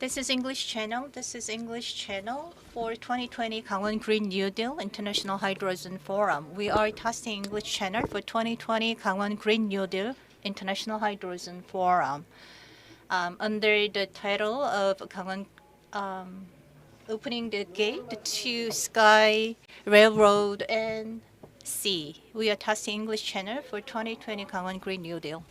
This is English channel. This is English channel for 2020 Gangwon Green New Deal International Hydrogen Forum. We are testing English channel for 2020 Gangwon Green New Deal International Hydrogen Forum. Under the title of Gangwon opening the gate to sky, railroad, and sea. We are testing English channel for 2020 Gangwon Green New Deal.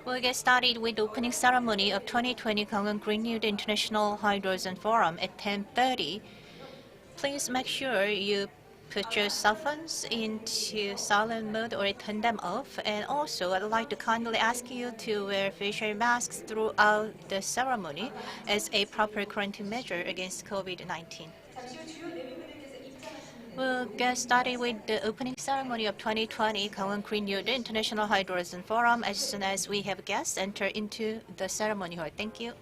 We'll get started with the opening ceremony of 2020 Gangwon Green New Deal International Hydrogen Forum at 10:30. Please make sure you put your cell phones into silent mode or turn them off. And also, I'd like to kindly ask you to wear facial masks throughout the ceremony as a proper quarantine measure against COVID-19. We'll get started with the opening ceremony of 2020 Gangwon Green New Deal International Hydrogen Forum as soon as we have guests enter into the ceremony hall. Thank you.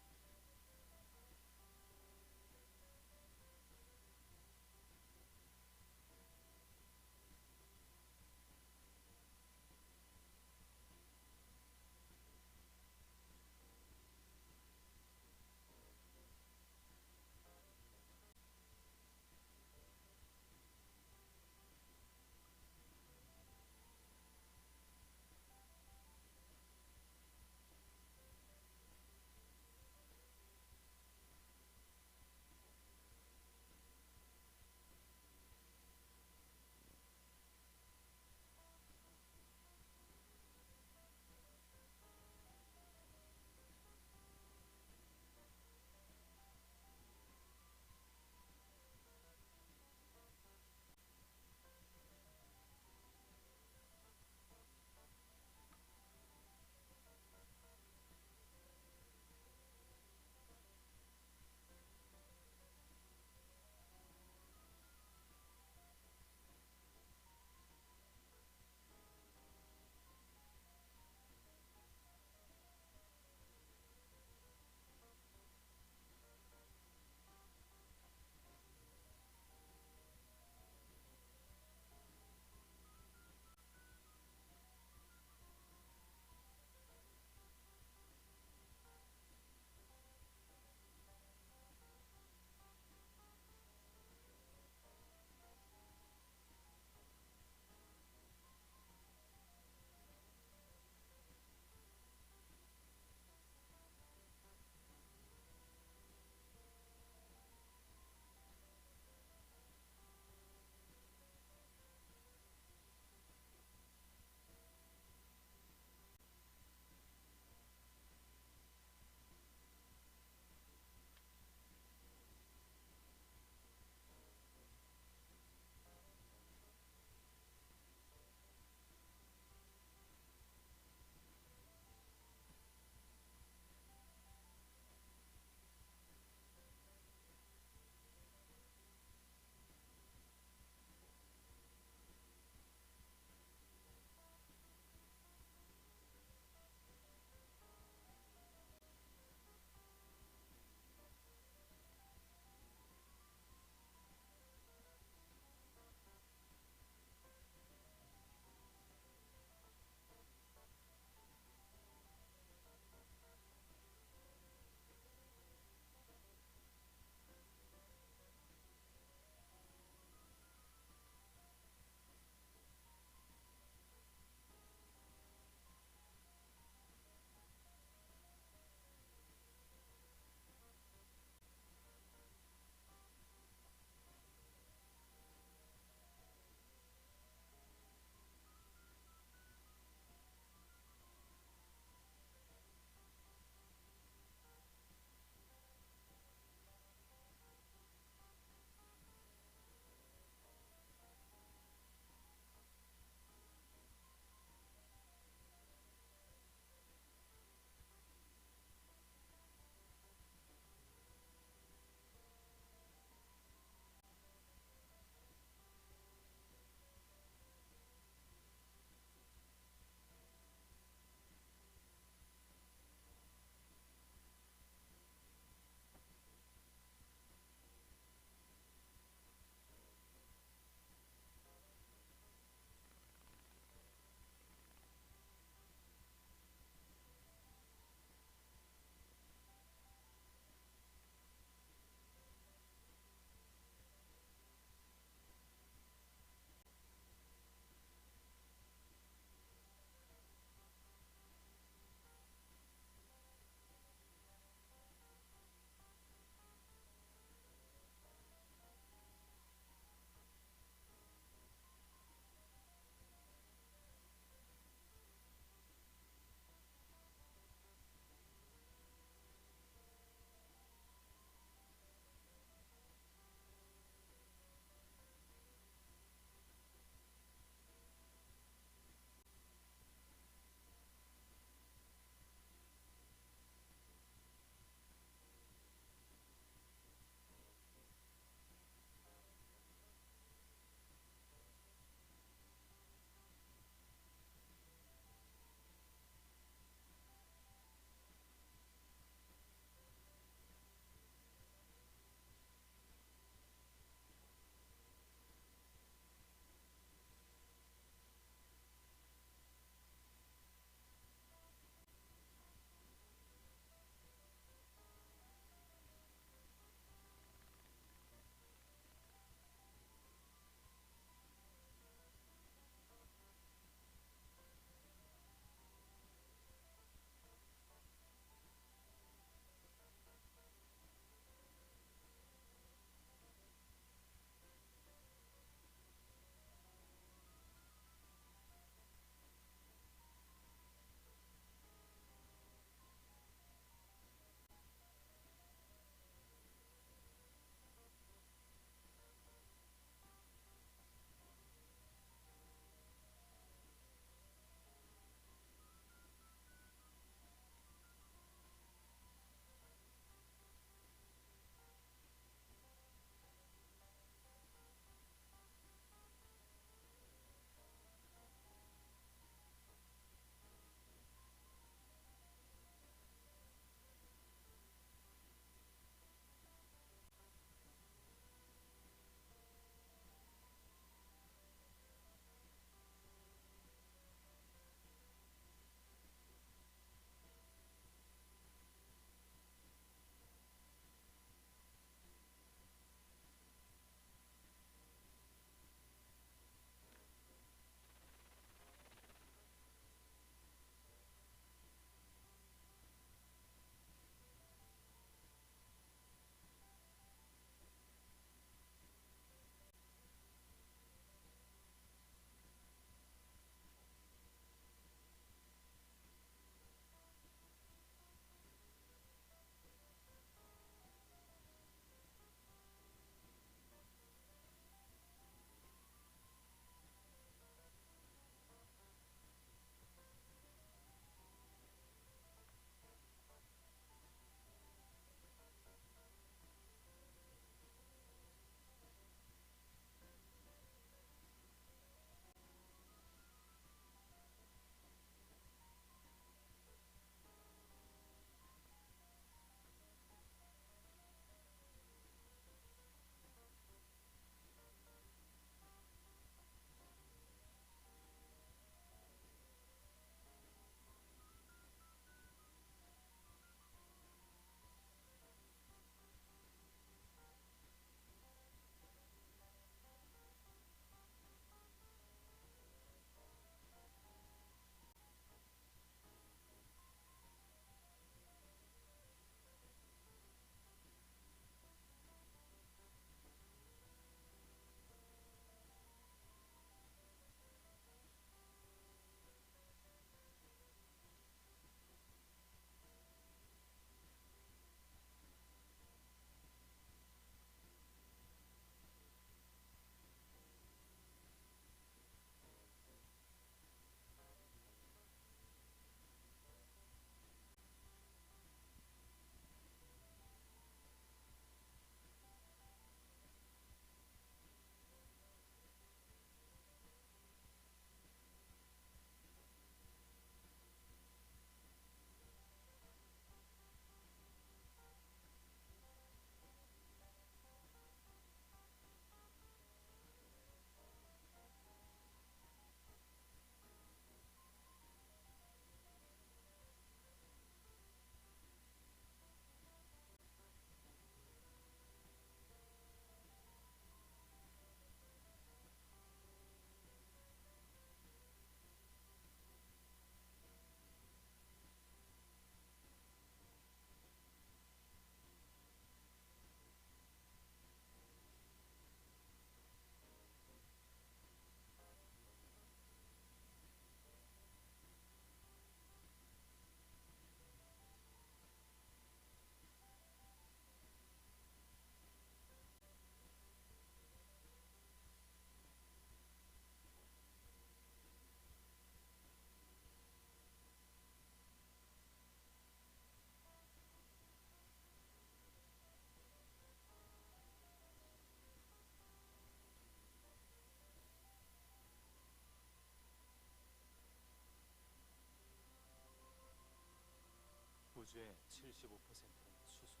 우주의 75%는 수소.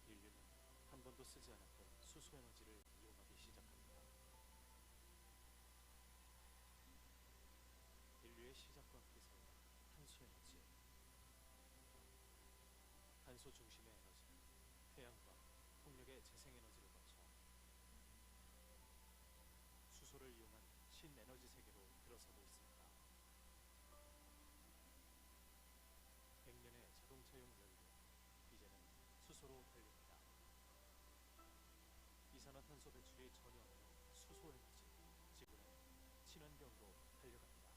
인류는 한 번도 쓰지 않았던 수소 에너지를 이용하기 시작합니다. 인류의 시작과 기사와 탄소 에너지. 탄소 중심의 에너지는 태양과 풍력의 재생 에너지를 거쳐 수소를 이용한 신에너지 세계로 들어서고 있습니다. 100년의 자동차용 연료, 이제는 수소로 달립니다. 이산화탄소 배출이 전혀 없는 수소 에너지, 지구는 친환경으로 달려갑니다.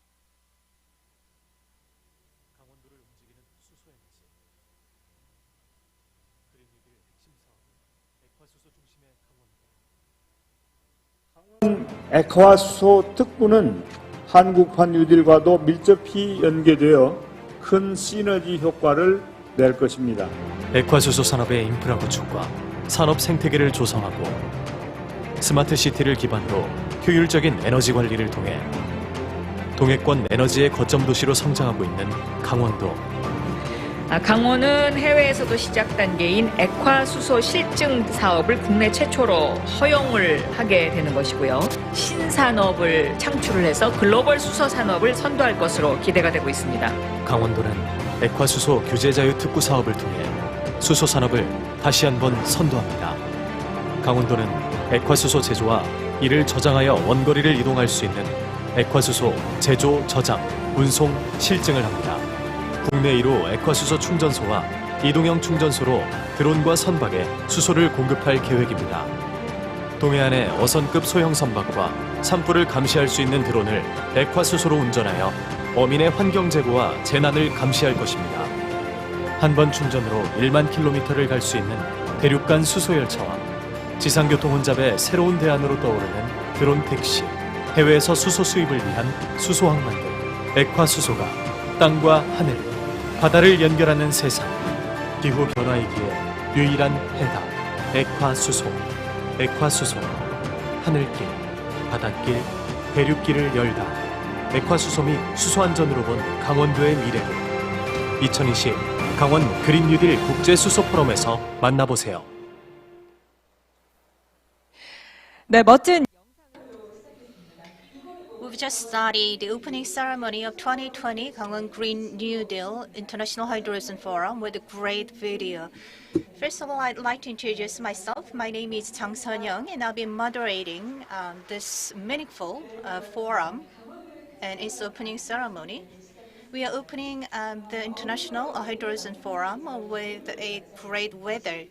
강원도를 움직이는 수소 에너지. 그린 뉴딜 핵심 사업은 액화수소 중심의 강원도. 액화수소 특구는 한국판 뉴딜과도 밀접히 연계되어 큰 시너지 효과를 낼 것입니다. 액화수소 산업의 인프라 구축과 산업 생태계를 조성하고 스마트 시티를 기반으로 효율적인 에너지 관리를 통해 동해권 에너지의 거점 도시로 성장하고 있는 강원도. 강원은 해외에서도 시작 단계인 액화수소 실증 사업을 국내 최초로 허용을 하게 되는 것이고요. 신산업을 창출을 해서 글로벌 수소 산업을 선도할 것으로 기대가 되고 있습니다. 강원도는 액화수소 규제 자유 특구 사업을 통해 수소 산업을 다시 한번 선도합니다. 강원도는 액화수소 제조와 이를 저장하여 원거리를 이동할 수 있는 액화수소 제조, 저장, 운송, 실증을 합니다. 국내 1호 액화수소 충전소와 이동형 충전소로 드론과 선박에 수소를 공급할 계획입니다. 동해안의 어선급 소형 선박과 산불을 감시할 수 있는 드론을 액화수소로 운전하여 어민의 환경 제고와 재난을 감시할 것입니다. 한 번 충전으로 1만 킬로미터를 갈 수 있는 대륙간 수소열차와 지상교통 혼잡의 새로운 대안으로 떠오르는 드론 택시, 해외에서 수소 수입을 위한 수소항만 등 액화수소가 땅과 하늘, 바다를 연결하는 세상, 기후 변화이기에 유일한 해답, 액화수소. 액화수소, 하늘길, 바닷길, 대륙길을 열다. 액화수소 및 수소안전으로 본 강원도의 미래를 2020 강원 그린 뉴딜 국제수소 포럼에서 만나보세요. 네, 멋진 We've just started the opening ceremony of 2020 Gangwon Green New Deal International Hydrogen Forum with a great video. First of all, I'd like to introduce myself. My name is Jang Sun-young, and I'll be moderating this meaningful forum and its opening ceremony. We are opening the International Hydrogen Forum with a great weather.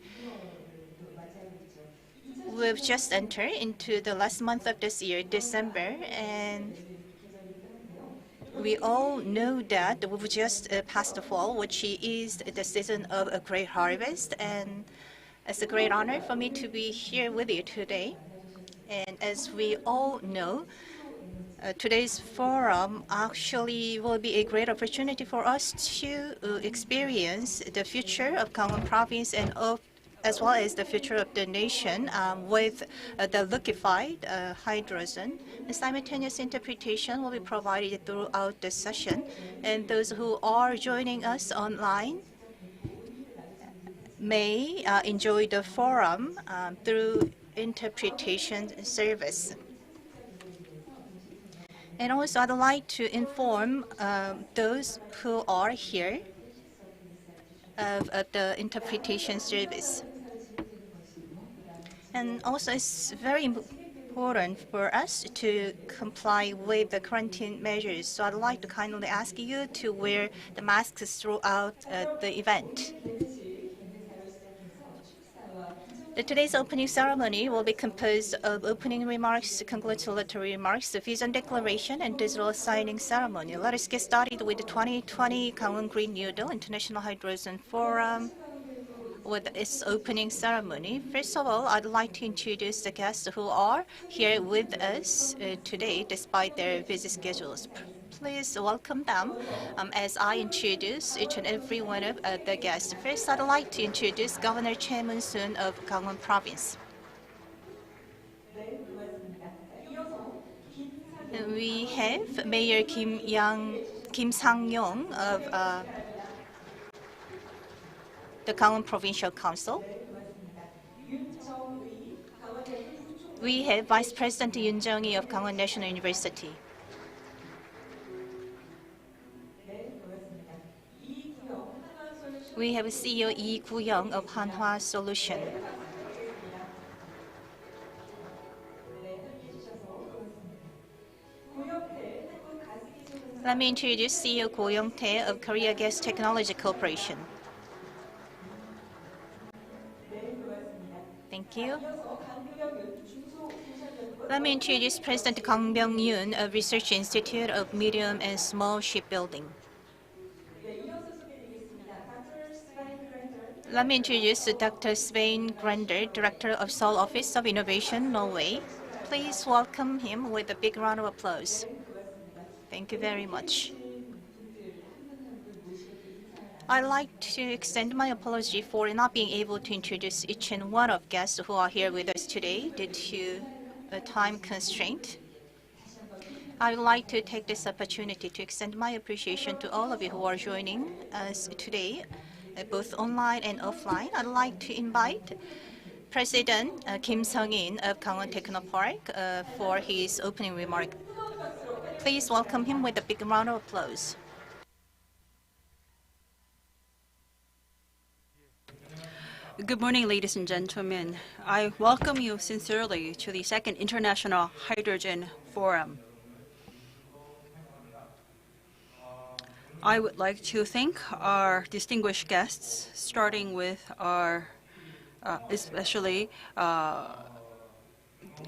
We've just entered into the last month of this year, December, and we all know that we've just passed the fall, which is the season of a great harvest, and it's a great honor for me to be here with you today. And as we all know, today's forum actually will be a great opportunity for us to experience the future of Gangwon Province and as well as the future of the nation with the liquefied hydrogen. A simultaneous interpretation will be provided throughout the session, and those who are joining us online may enjoy the forum through interpretation service. And also, I'd like to inform those who are here of the interpretation service. And also, it's very important for us to comply with the quarantine measures. So I'd like to kindly ask you to wear the masks throughout the event. Today's opening ceremony will be composed of opening remarks, congratulatory remarks, the vision declaration, and digital signing ceremony. Let us get started with the 2020 Gangwon Green New Deal International Hydrogen Forum with its opening ceremony. First of all, I'd like to introduce the guests who are here with us today despite their busy schedules. Please welcome them as I introduce each and every one of the guests. First, I'd like to introduce Governor Choi Moon-soon of Gangwon Province. We have Mayor Kim Sang-yong of the Gangwon Provincial Council. We have Vice President Yoon Jung-hee of Gangwon National University. We have CEO Lee Gu-young of Hanwha Solution. Let me introduce CEO Go Young-tae of Korea Gas Technology Corporation. Thank you. Let me introduce President Kang Byung-yoon of Research Institute of Medium and Small Shipbuilding. Let me introduce Dr. Svein Grander, Director of Seoul Office of Innovation, Norway. Please welcome him with a big round of applause. Thank you very much. I'd like to extend my apology for not being able to introduce each and one of guests who are here with us today due to a time constraint. I would like to take this opportunity to extend my appreciation to all of you who are joining us today, both online and offline. I'd like to invite President Kim Seong-in of Gangwon Technopark for his opening remark. Please welcome him with a big round of applause. Good morning, ladies and gentlemen. I welcome you sincerely to the second International Hydrogen Forum. I would like to thank our distinguished guests, starting with our,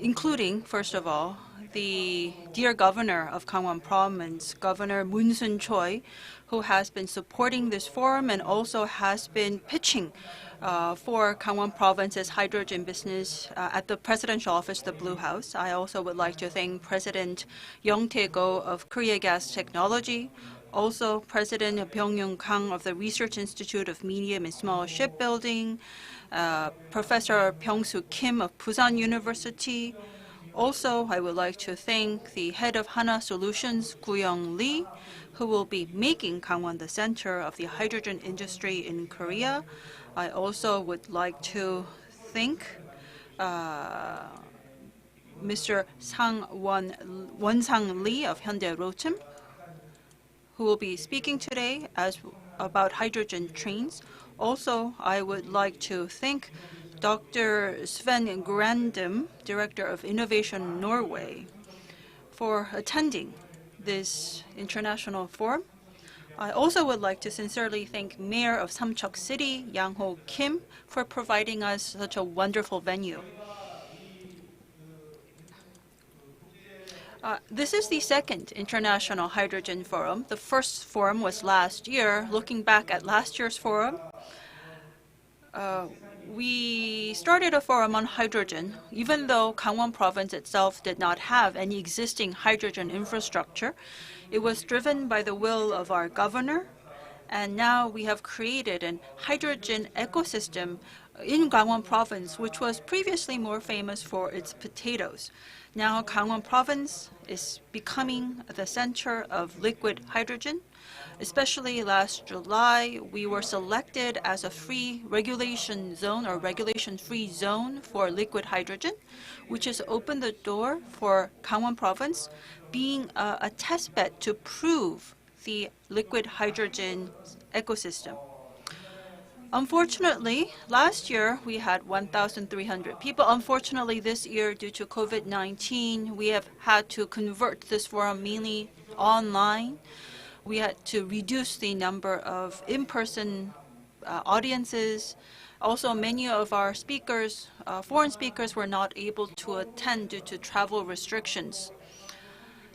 including, first of all, the dear Governor of Gangwon Province, Governor Moon-sun Choi, who has been supporting this forum and also has been pitching for Gangwon Province's hydrogen business at the Presidential Office, the Blue House. I also would like to thank President Young Tae-go of Korea Gas Technology, also President Byung-yoon Kang of the Research Institute of Medium and Small Shipbuilding, Professor Byung-soo Kim of Busan University. Also, I would like to thank the head of Hanwha Solutions, Gu-young Lee, who will be making Gangwon the center of the hydrogen industry in Korea. I also would like to thank Mr. Won-sang Lee of Hyundai-Rotem, who will be speaking today about hydrogen trains. Also, I would like to thank Dr. Svein Grander, Director of Innovation Norway, for attending this international forum. I also would like to sincerely thank Mayor of Samcheok City, Yang-ho Kim, for providing us such a wonderful venue. This is the second International Hydrogen Forum. The first forum was last year. Looking back at last year's forum, we started a forum on hydrogen, even though Gangwon Province itself did not have any existing hydrogen infrastructure. It was driven by the will of our governor, and now we have created an hydrogen ecosystem in Gangwon Province, which was previously more famous for its potatoes. Now Gangwon Province is becoming the center of liquid hydrogen. Especially last July, we were selected as a free regulation zone or regulation-free zone for liquid hydrogen, which has opened the door for Gangwon Province being a test bed to prove the liquid hydrogen ecosystem. Unfortunately, last year we had 1,300 people. Unfortunately, this year, due to COVID-19, we have had to convert this forum mainly online. We had to reduce the number of in-person audiences. Also, many of our speakers, foreign speakers, were not able to attend due to travel restrictions.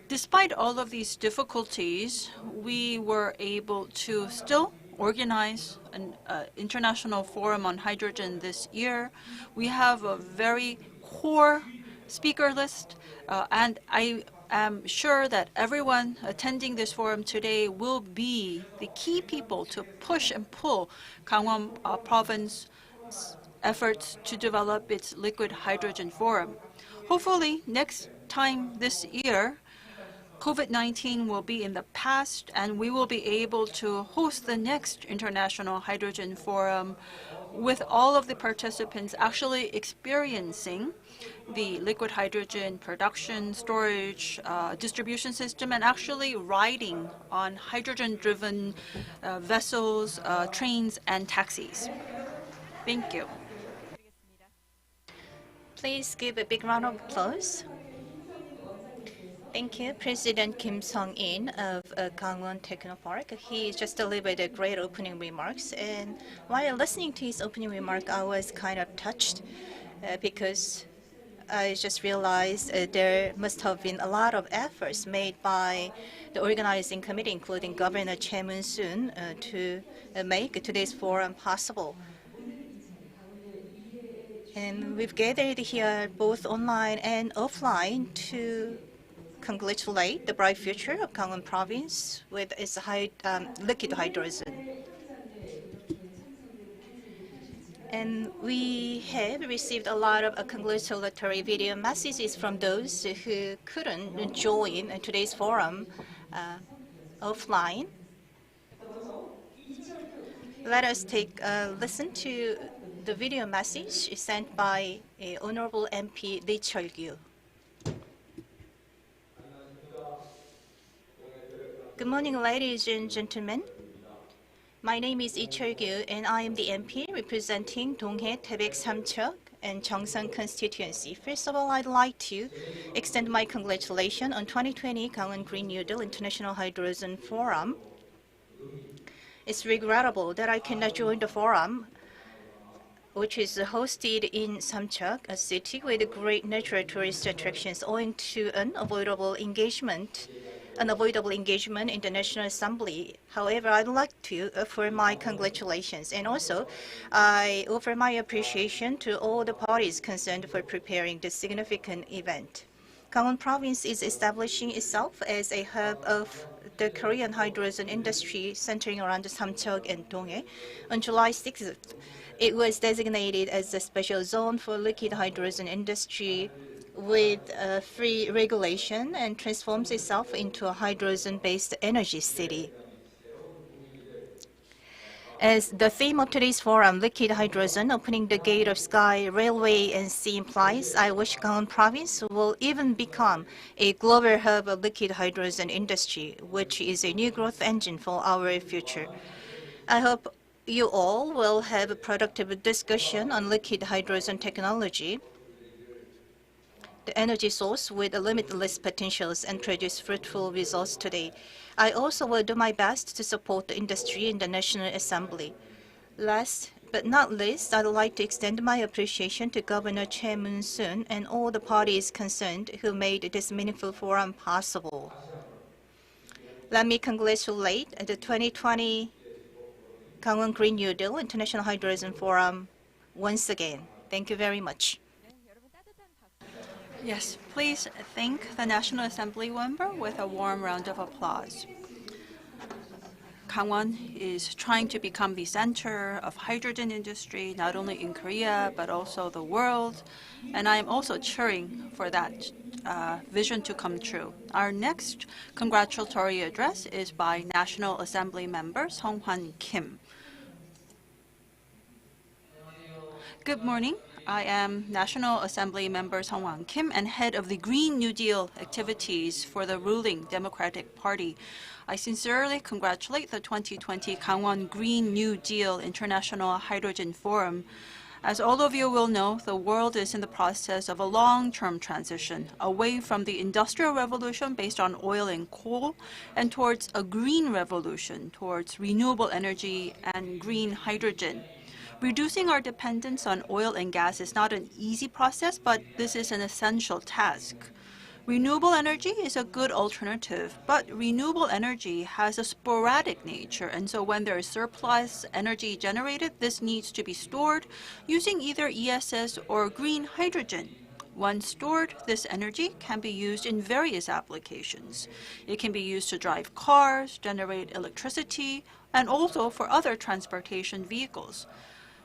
Despite all of these difficulties, we were able to still organize an international forum on hydrogen this year. We have a very core speaker list, and I am sure that everyone attending this forum today will be the key people to push and pull Gangwon Province efforts to develop its liquid hydrogen forum. Hopefully, next time this year, COVID-19 will be in the past, and we will be able to host the next International Hydrogen Forum with all of the participants actually experiencing the liquid hydrogen production, storage, distribution system, and actually riding on hydrogen-driven vessels, trains, and taxis. Thank you. Please give a big round of applause. Thank you, President Kim Seong-in of Gangwon Technopark. He just delivered a great opening remarks, and while listening to his opening remark, I was kind of touched because I just realized there must have been a lot of efforts made by the organizing committee, including Governor Choi Moon-soon, to make today's forum possible. And we've gathered here both online and offline to congratulate the bright future of Gangwon Province with its liquid hydrogen. And we have received a lot of congratulatory video messages from those who couldn't join today's forum offline. Let us take a listen to the video message sent by Honorable MP Lee Cheol-gyu. Good morning, ladies and gentlemen. My name is Lee Cheol-gyu, and I am the MP representing Donghae, Taebaek, Samcheok, and Cheongsan constituency. First of all, I'd like to extend my congratulations on 2020 Gangwon Green New Deal International Hydrogen Forum. It's regrettable that I cannot join the forum, which is hosted in Samcheok, a city with great natural tourist attractions, owing to unavoidable engagement in the National Assembly. However, I'd like to offer my congratulations, and also I offer my appreciation to all the parties concerned for preparing this significant event. Gangwon Province is establishing itself as a hub of the Korean hydrogen industry centering around Samcheok and Donghae. On July 6th, it was designated as a special zone for liquid hydrogen industry with free regulation and transforms itself into a hydrogen-based energy city. As the theme of today's forum, liquid hydrogen, opening the gate of sky, railway, and sea implies, I wish Gangwon Province will even become a global hub of liquid hydrogen industry, which is a new growth engine for our future. I hope you all will have a productive discussion on liquid hydrogen technology, the energy source with limitless potentials, and produce fruitful results today. I also will do my best to support the industry in the National Assembly. Last but not least, I'd like to extend my appreciation to Governor Choi Moon-soon and all the parties concerned who made this meaningful forum possible. Let me congratulate the 2020 Gangwon Green New Deal International Hydrogen Forum once again. Thank you very much. Yes, please thank the National Assembly member with a warm round of applause. Gangwon is trying to become the center of hydrogen industry, not only in Korea, but also the world. And I am also cheering for that vision to come true. Our next congratulatory address is by National Assembly member Seong-in Kim. Good morning. I am National Assembly member Seong-in Kim and head of the Green New Deal activities for the ruling Democratic Party. I sincerely congratulate the 2020 Gangwon Green New Deal International Hydrogen Forum. As all of you will know, the world is in the process of a long-term transition away from the Industrial Revolution based on oil and coal and towards a green revolution, towards renewable energy and green hydrogen. Reducing our dependence on oil and gas is not an easy process, but this is an essential task. Renewable energy is a good alternative, but renewable energy has a sporadic nature, and so when there is surplus energy generated, this needs to be stored using either ESS or green hydrogen. Once stored, this energy can be used in various applications. It can be used to drive cars, generate electricity, and also for other transportation vehicles.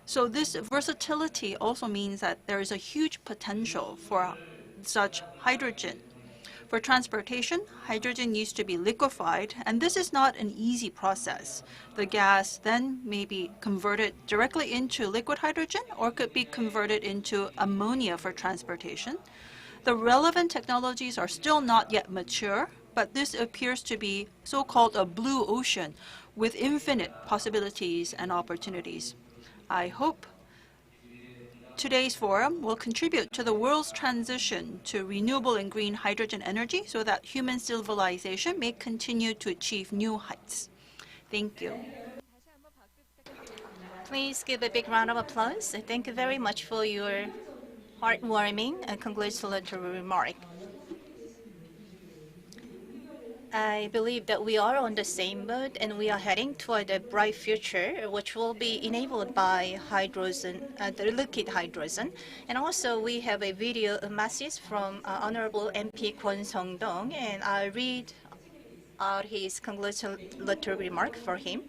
So this versatility also means that there is a huge potential for such hydrogen. For transportation, hydrogen needs to be liquefied, and this is not an easy process. The gas then may be converted directly into liquid hydrogen or could be converted into ammonia for transportation. The relevant technologies are still not yet mature, but this appears to be so-called a blue ocean with infinite possibilities and opportunities. I hope today's forum will contribute to the world's transition to renewable and green hydrogen energy so that human civilization may continue to achieve new heights. Thank you. Please give a big round of applause. Thank you very much for your heartwarming and congratulatory remark. I believe that we are on the same boat and we are heading toward a bright future, which will be enabled by hydrogen, the liquid hydrogen. And also, we have a video message from Honorable MP Kwon Song-dong, and I'll read out his congratulatory remark for him.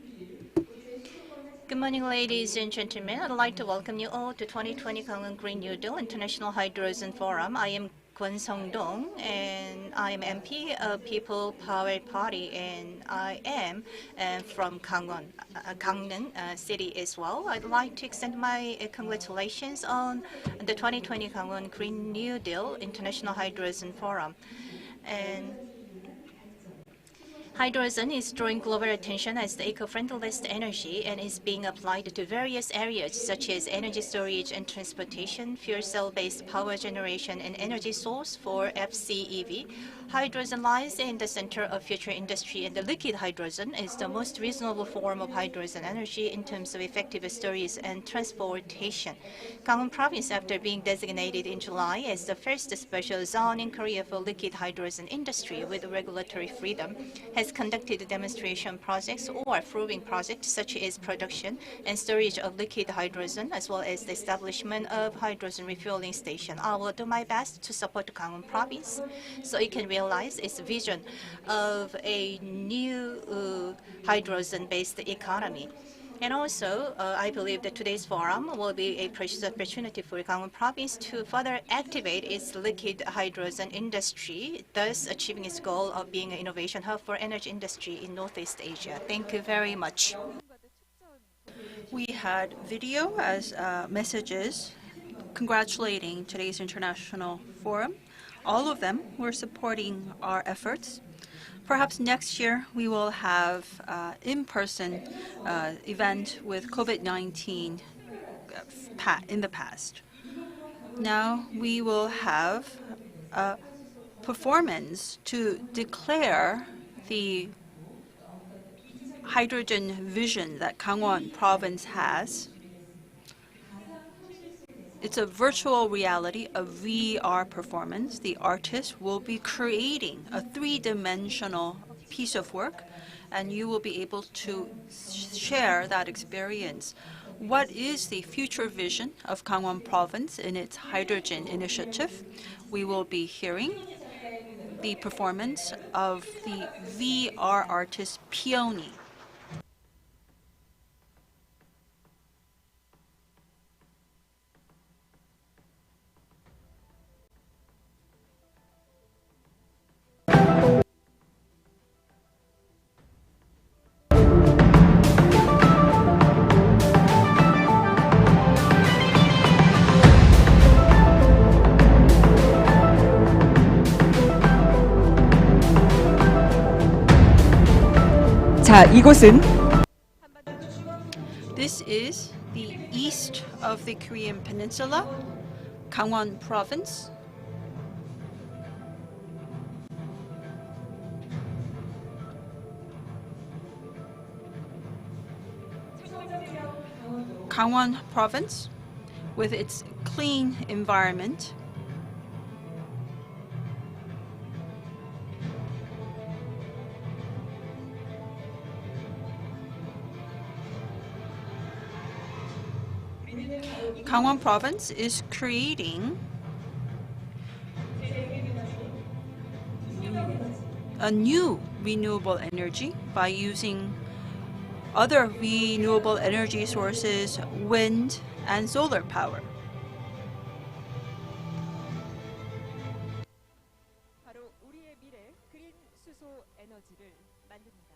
Good morning, ladies and gentlemen. I'd like to welcome you all to 2020 Gangwon Green New Deal International Hydrogen Forum. I am Kwon Song-dong, and I am MP of People Power Party, and I am from Gangwon City as well. I'd like to extend my congratulations on the 2020 Gangwon Green New Deal International Hydrogen Forum. And hydrogen is drawing global attention as the eco-friendliest energy and is being applied to various areas such as energy storage and transportation, fuel cell-based power generation, and energy source for FCEV. Hydrogen lies in the center of future industry, and the liquid hydrogen is the most reasonable form of hydrogen energy in terms of effective storage and transportation. Gangwon Province, after being designated in July as the first special zone in Korea for liquid hydrogen industry with regulatory freedom, has conducted demonstration projects or proving projects such as production and storage of liquid hydrogen, as well as the establishment of hydrogen refueling station. I will do my best to support Gangwon Province so it can realize its vision of a new hydrogen-based economy. And also, I believe that today's forum will be a precious opportunity for Gangwon Province to further activate its liquid hydrogen industry, thus achieving its goal of being an innovation hub for energy industry in Northeast Asia. Thank you very much. We had video as messages congratulating today's international forum. All of them were supporting our efforts. Perhaps next year we will have in-person event with COVID-19 in the past. Now we will have a performance to declare the hydrogen vision that Gangwon Province has. It's a virtual reality, a VR performance. The artist will be creating a three-dimensional piece of work, and you will be able to share that experience. What is the future vision of Gangwon Province in its hydrogen initiative? We will be hearing the performance of the VR artist Peony. 자, 이곳은 This is the east of the Korean Peninsula, Gangwon Province. Gangwon Province, with its clean environment, Gangwon Province is creating a new renewable energy by using other renewable energy sources, wind and solar power. 에너지를 만듭니다.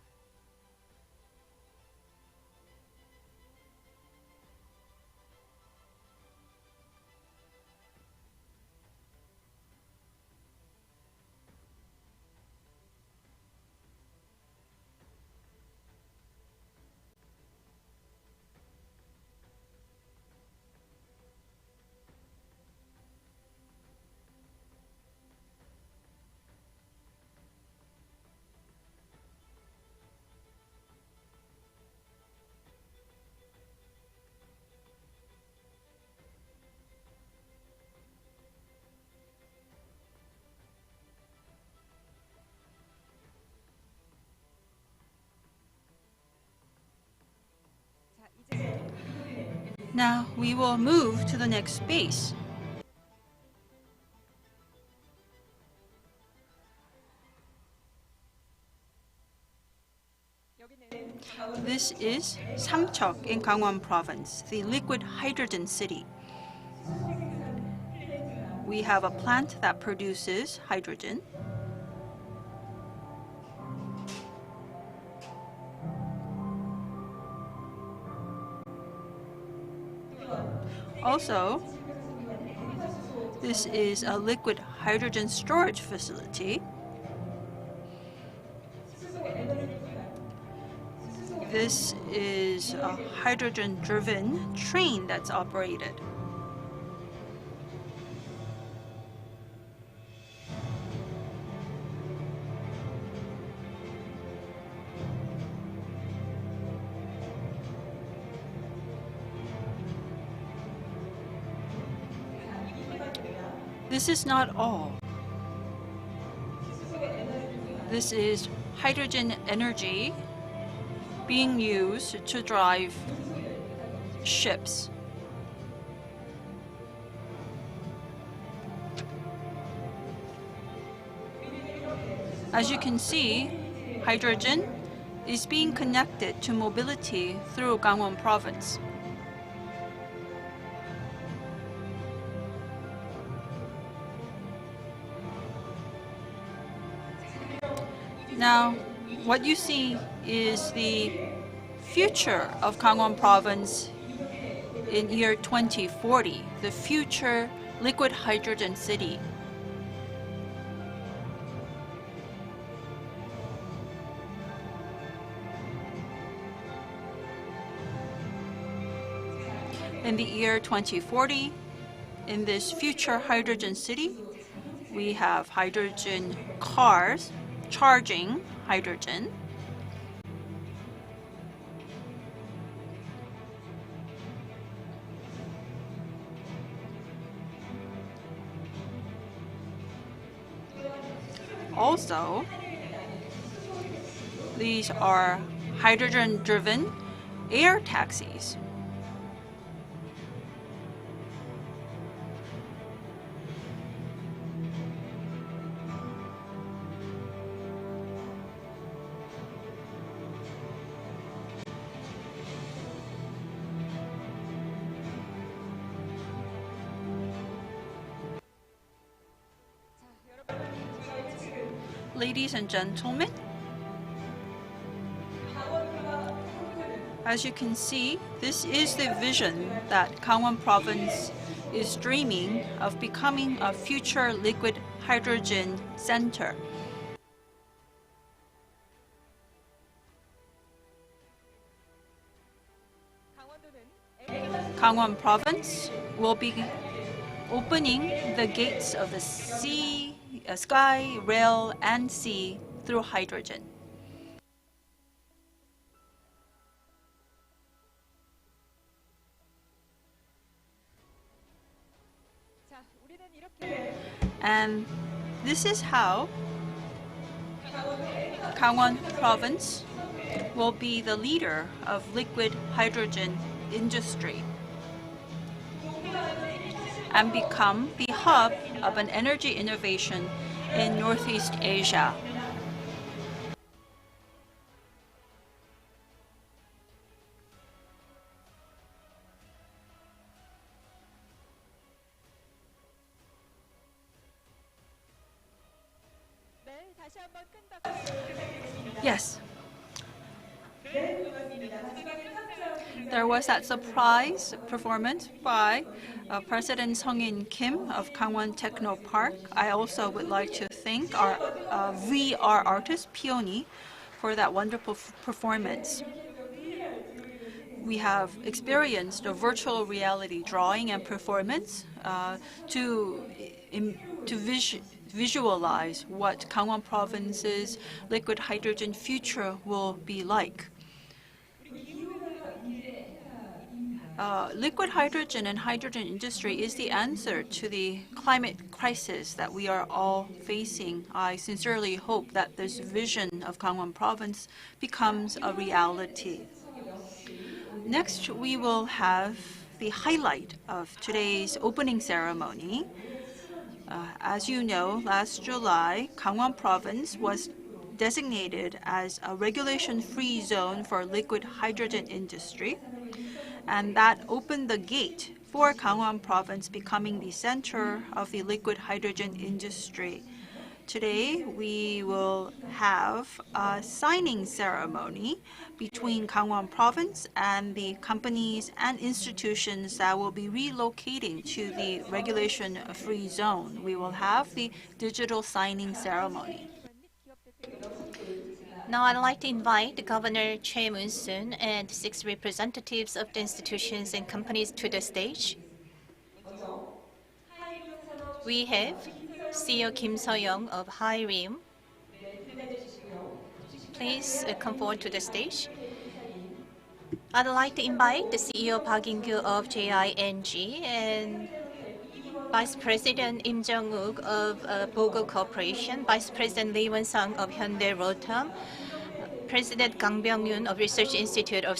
Now we will move to the next space. This is Samcheok in Gangwon Province, the liquid hydrogen city. We have a plant that produces hydrogen. Also, this is a liquid hydrogen storage facility. This is a hydrogen-driven train that's operated. This is not all. This is hydrogen energy being used to drive ships. As you can see, hydrogen is being connected to mobility through Gangwon Province. Now, what you see is the future of Gangwon Province in year 2040, the future liquid hydrogen city. In the year 2040, in this future hydrogen city, we have hydrogen cars charging hydrogen. Also, these are hydrogen-driven air taxis. Ladies and gentlemen, as you can see, this is the vision that Gangwon Province is dreaming of becoming a future liquid hydrogen center. Gangwon Province will be opening the gates of the sky, rail, and sea through hydrogen. And this is how Gangwon Province will be the leader of liquid hydrogen industry and become the hub of an energy innovation in Northeast Asia. Yes. There was that surprise performance by President Seong-in Kim of Gangwon Technopark. I also would like to thank our VR artist, Peony, for that wonderful performance. We have experienced a virtual reality drawing and performance to visualize what Gangwon Province's liquid hydrogen future will be like. Liquid hydrogen and hydrogen industry is the answer to the climate crisis that we are all facing. I sincerely hope that this vision of Gangwon Province becomes a reality. Next, we will have the highlight of today's opening ceremony. As you know, last July, Gangwon Province was designated as a regulation-free zone for liquid hydrogen industry, and that opened the gate for Gangwon Province becoming the center of the liquid hydrogen industry. Today, we will have a signing ceremony between Gangwon Province and the companies and institutions that will be relocating to the regulation-free zone. We will have the digital signing ceremony. Now I'd like to invite Governor Choi Moon-soon and 6 representatives of the institutions and companies to the stage. We have CEO Kim So-young of HyReam. Please come forward to the stage. I'd like to invite the CEO Wang-gu of KANG and Vice President Im Jung-wook of Bogo Corporation, Vice President Lee Won-sung of Hyundai-Rotem, President Kang Byung-yoon of Research Institute of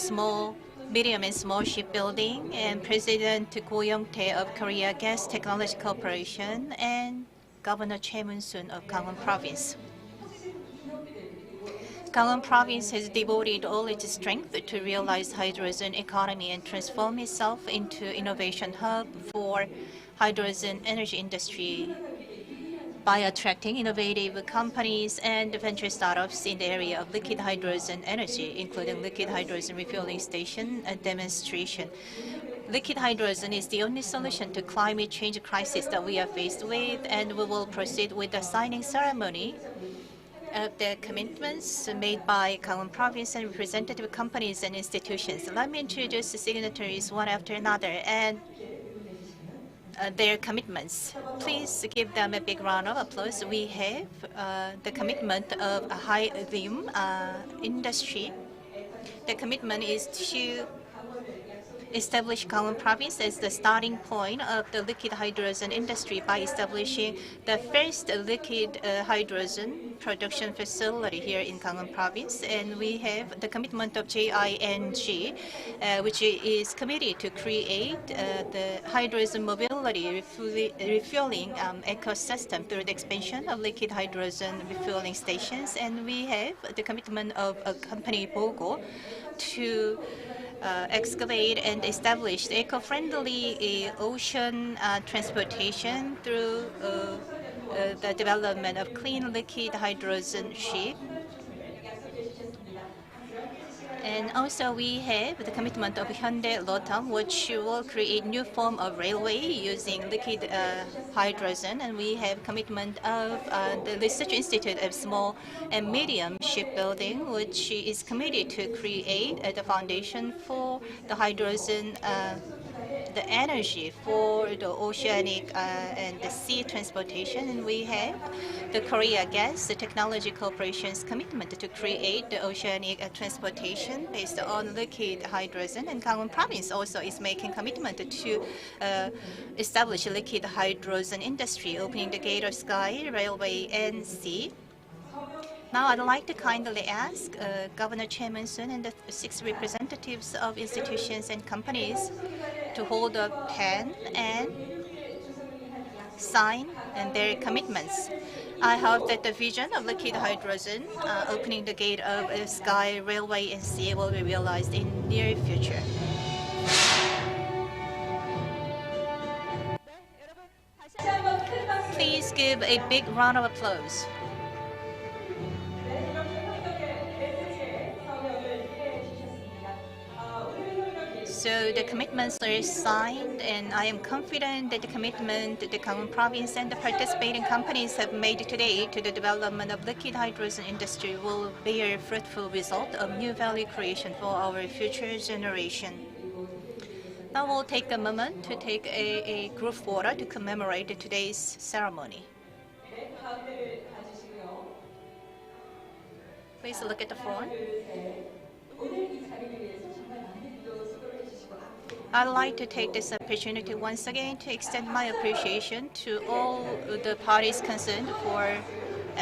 Medium and Small Shipbuilding, and President Go Young-tae of Korea Gas Technology Corporation, and Governor Choi Moon-soon of Gangwon Province. Gangwon Province has devoted all its strength to realize hydrogen economy and transform itself into innovation hub for hydrogen energy industry by attracting innovative companies and venture startups in the area of liquid hydrogen energy, including liquid hydrogen refueling station and demonstration. Liquid hydrogen is the only solution to climate change crisis that we are faced with, and we will proceed with the signing ceremony of the commitments made by Gangwon Province and representative companies and institutions. Let me introduce the signatories one after another and their commitments. Please give them a big round of applause. We have the commitment of HyReam industry. The commitment is to establish Gangwon Province as the starting point of the liquid hydrogen industry by establishing the first liquid hydrogen production facility here in Gangwon Province. And we have the commitment of JING, which is committed to create the hydrogen mobility refueling ecosystem through the expansion of liquid hydrogen refueling stations. And we have the commitment of a company, Bogo, to excavate and establish eco-friendly ocean transportation through the development of clean liquid hydrogen ship. And also we have the commitment of Hyundai-Rotem, which will create new form of railway using liquid hydrogen. And we have commitment of the Research Institute of Small and Medium Shipbuilding, which is committed to create the foundation for the hydrogen the energy for the oceanic and the sea transportation. And we have the Korea Gas Technology Corporation's commitment to create the oceanic transportation based on liquid hydrogen. And Gangwon Province also is making commitment to establish a liquid hydrogen industry, opening the gate of sky, railway, and sea. Now I'd like to kindly ask Governor Choi Moon-soon and the 6 representatives of institutions and companies to hold a pen and sign their commitments. I hope that the vision of liquid hydrogen opening the gate of sky, railway, and sea will be realized in near future. Please give a big round of applause. So the commitments are signed, and I am confident that the commitment that the Gangwon province and the participating companies have made today to the development of liquid hydrogen industry will bear fruitful result of new value creation for our future generation. Now we'll take a moment to take a group photo to commemorate today's ceremony. Please look at the phone. I'd like to take this opportunity once again to extend my appreciation to all the parties concerned for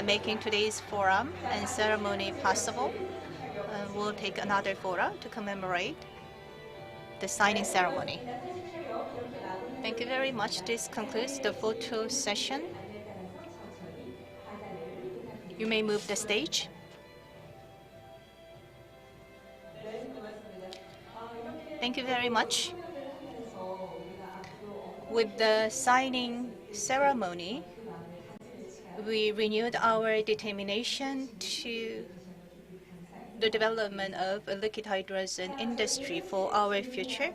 making today's forum and ceremony possible. We'll take another photo to commemorate the signing ceremony. Thank you very much. This concludes the photo session. You may move the stage. Thank you very much. With the signing ceremony, we renewed our determination to the development of a liquid hydrogen industry for our future.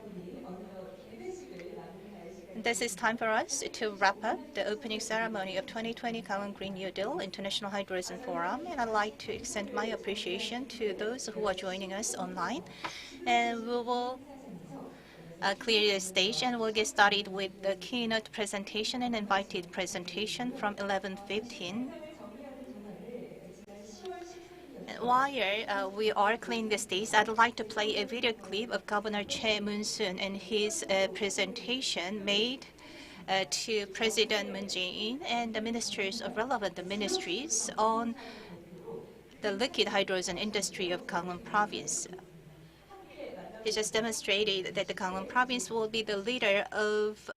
This is time for us to wrap up the opening ceremony of 2020 Gangwon Green New Deal International Hydrogen Forum, and I'd like to extend my appreciation to those who are joining us online. And we will clear the stage, and we'll get started with the keynote presentation and invited presentation from 11:15. While we are cleaning the stage, I'd like to play a video clip of Governor Choi Moon-soon and his presentation made to President Moon Jae-in and the ministers of relevant ministries on the liquid hydrogen industry of Gangwon province. It just demonstrated that the Gangwon province will be the leader of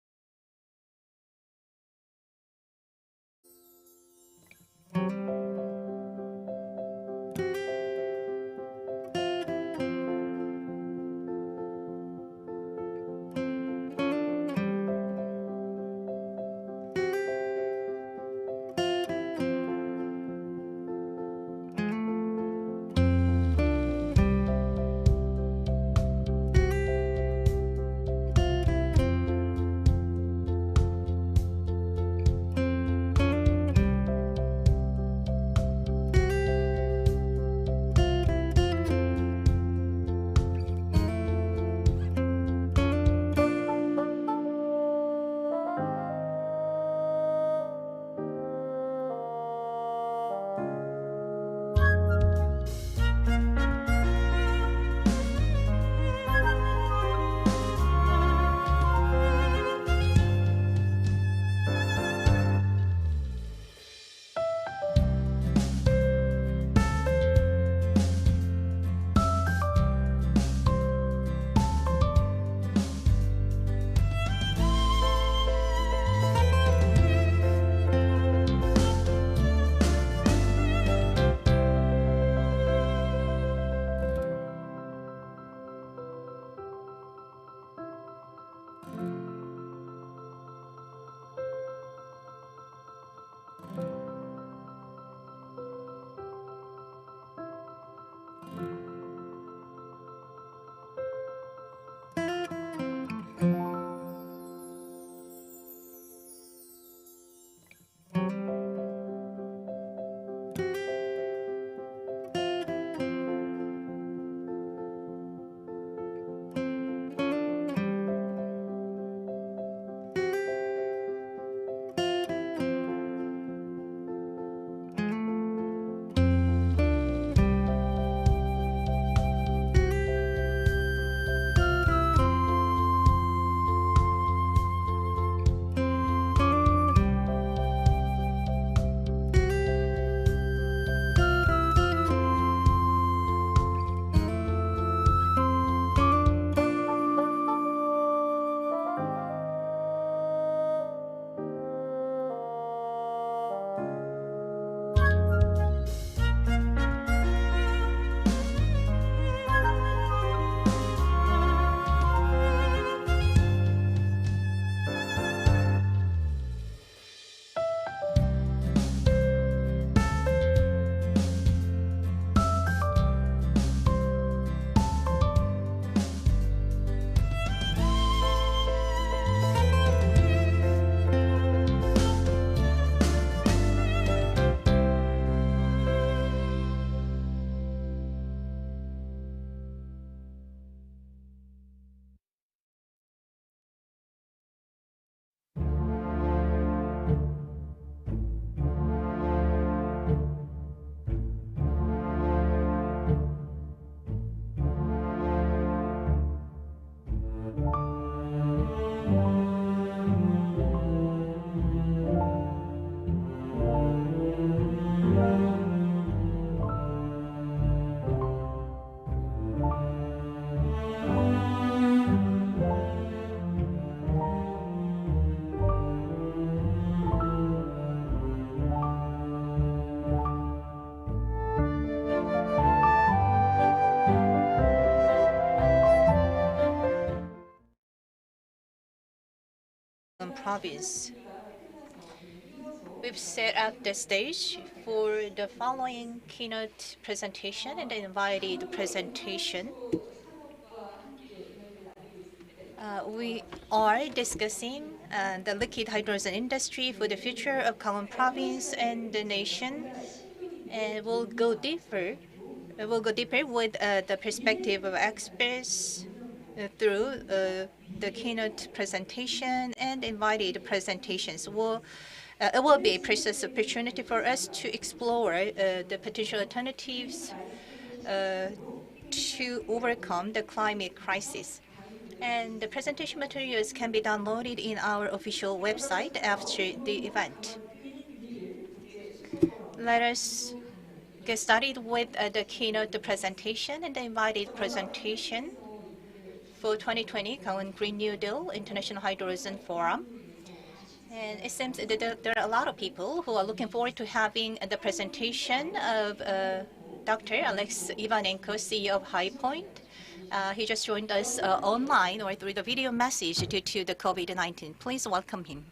Province. We've set up the stage for the following keynote presentation and the invited presentation. We are discussing the liquid hydrogen industry for the future of Gangwon Province and the nation, and we'll go deeper. We'll go deeper with the perspective of experts through the keynote presentation and invited presentations. It will be a precious opportunity for us to explore the potential alternatives to overcome the climate crisis. And the presentation materials can be downloaded in our official website after the event. Let us get started with the keynote presentation and the invited presentation for 2020 Gangwon Green New Deal International Hydrogen Forum. And it seems that there are a lot of people who are looking forward to having the presentation of Dr. Alex Ivanenko, CEO of HyPoint. He just joined us online or through the video message due to the COVID-19. Please welcome him.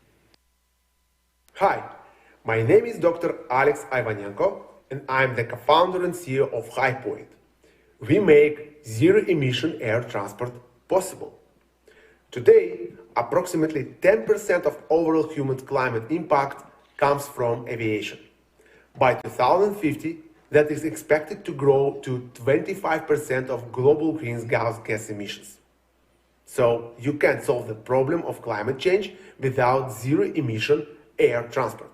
Hi, my name is Dr. Alex Ivanenko, and I'm the co-founder and CEO of HyPoint. We make zero-emission air transport possible. Today, approximately 10% of overall human climate impact comes from aviation. By 2050, that is expected to grow to 25% of global greenhouse gas emissions. So you can't solve the problem of climate change without zero-emission air transport.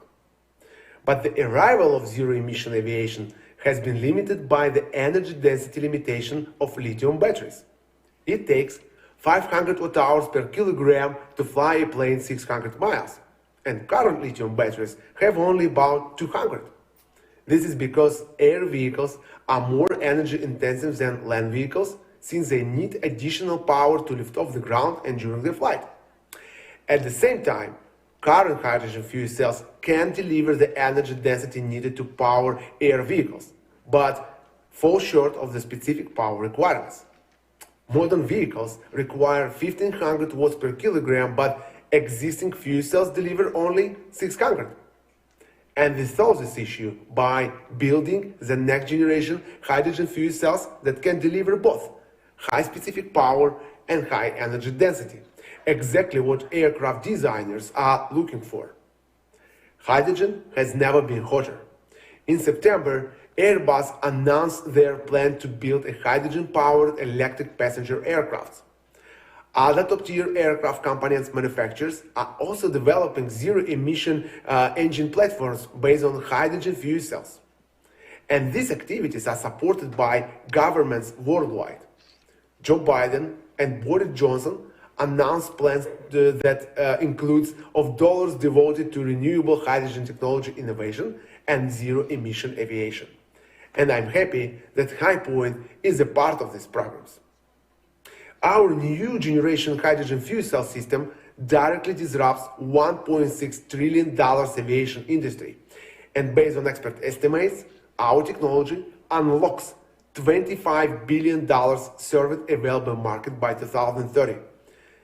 But the arrival of zero-emission aviation has been limited by the energy density limitation of lithium batteries. It takes 500 watt-hours per kilogram to fly a plane 600 miles, and current lithium batteries have only about 200. This is because air vehicles are more energy intensive than land vehicles, since they need additional power to lift off the ground and during the flight. At the same time, current hydrogen fuel cells can deliver the energy density needed to power air vehicles, but fall short of the specific power requirements. Modern vehicles require 1500 watts per kilogram, but existing fuel cells deliver only 600. And we solve this issue by building the next generation hydrogen fuel cells that can deliver both high specific power and high energy density, exactly what aircraft designers are looking for. Hydrogen has never been hotter. In September, Airbus announced their plan to build a hydrogen-powered electric passenger aircraft. Other top-tier aircraft companies and manufacturers are also developing zero-emission engine platforms based on hydrogen fuel cells. And these activities are supported by governments worldwide. Joe Biden and Boris Johnson announced plans that includes of dollars devoted to renewable hydrogen technology innovation and zero-emission aviation. And I'm happy that HyPoint is a part of these programs. Our new generation hydrogen fuel cell system directly disrupts $1.6 trillion aviation industry. And based on expert estimates, our technology unlocks $25 billion served available market by 2030.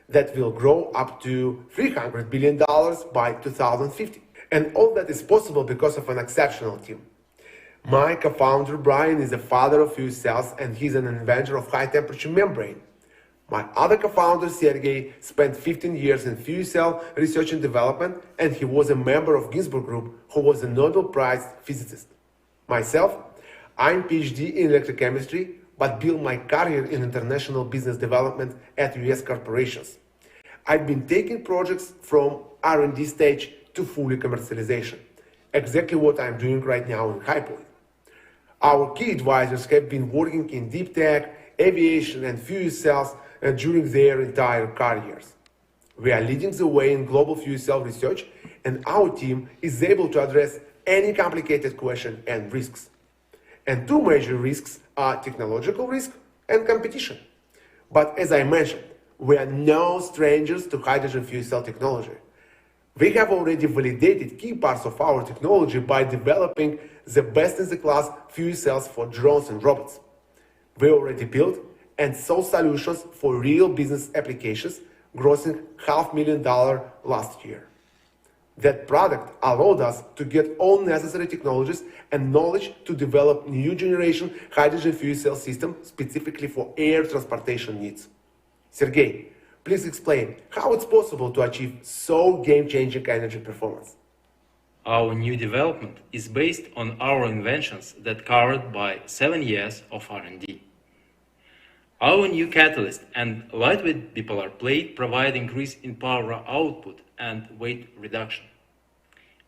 That will grow up to $300 billion by 2050. And all that is possible because of an exceptional team. My co-founder Brian is a father of fuel cells, and he's an inventor of high-temperature membrane. My other co-founder, Sergey, spent 15 years in fuel cell research and development, and he was a member of Ginsburg Group, who was a Nobel Prize physicist. Myself, I'm PhD in electrochemistry, but built my career in international business development at US corporations. I've been taking projects from R&D stage to fully commercialization, exactly what I'm doing right now in HyPoint. Our key advisors have been working in deep tech, aviation, and fuel cells during their entire careers. We are leading the way in global fuel cell research, and our team is able to address any complicated question and risks. And two major risks are technological risk and competition. But as I mentioned, we are no strangers to hydrogen fuel cell technology. We have already validated key parts of our technology by developing the best-in-the-class fuel cells for drones and robots. We already built and sold solutions for real business applications grossing $500,000 last year. That product allowed us to get all necessary technologies and knowledge to develop new generation hydrogen fuel cell system specifically for air transportation needs. Sergey, please explain how it's possible to achieve so game-changing energy performance. Our new development is based on our inventions that covered by 7 years of R&D. Our new catalyst and lightweight bipolar plate provide increase in power output and weight reduction.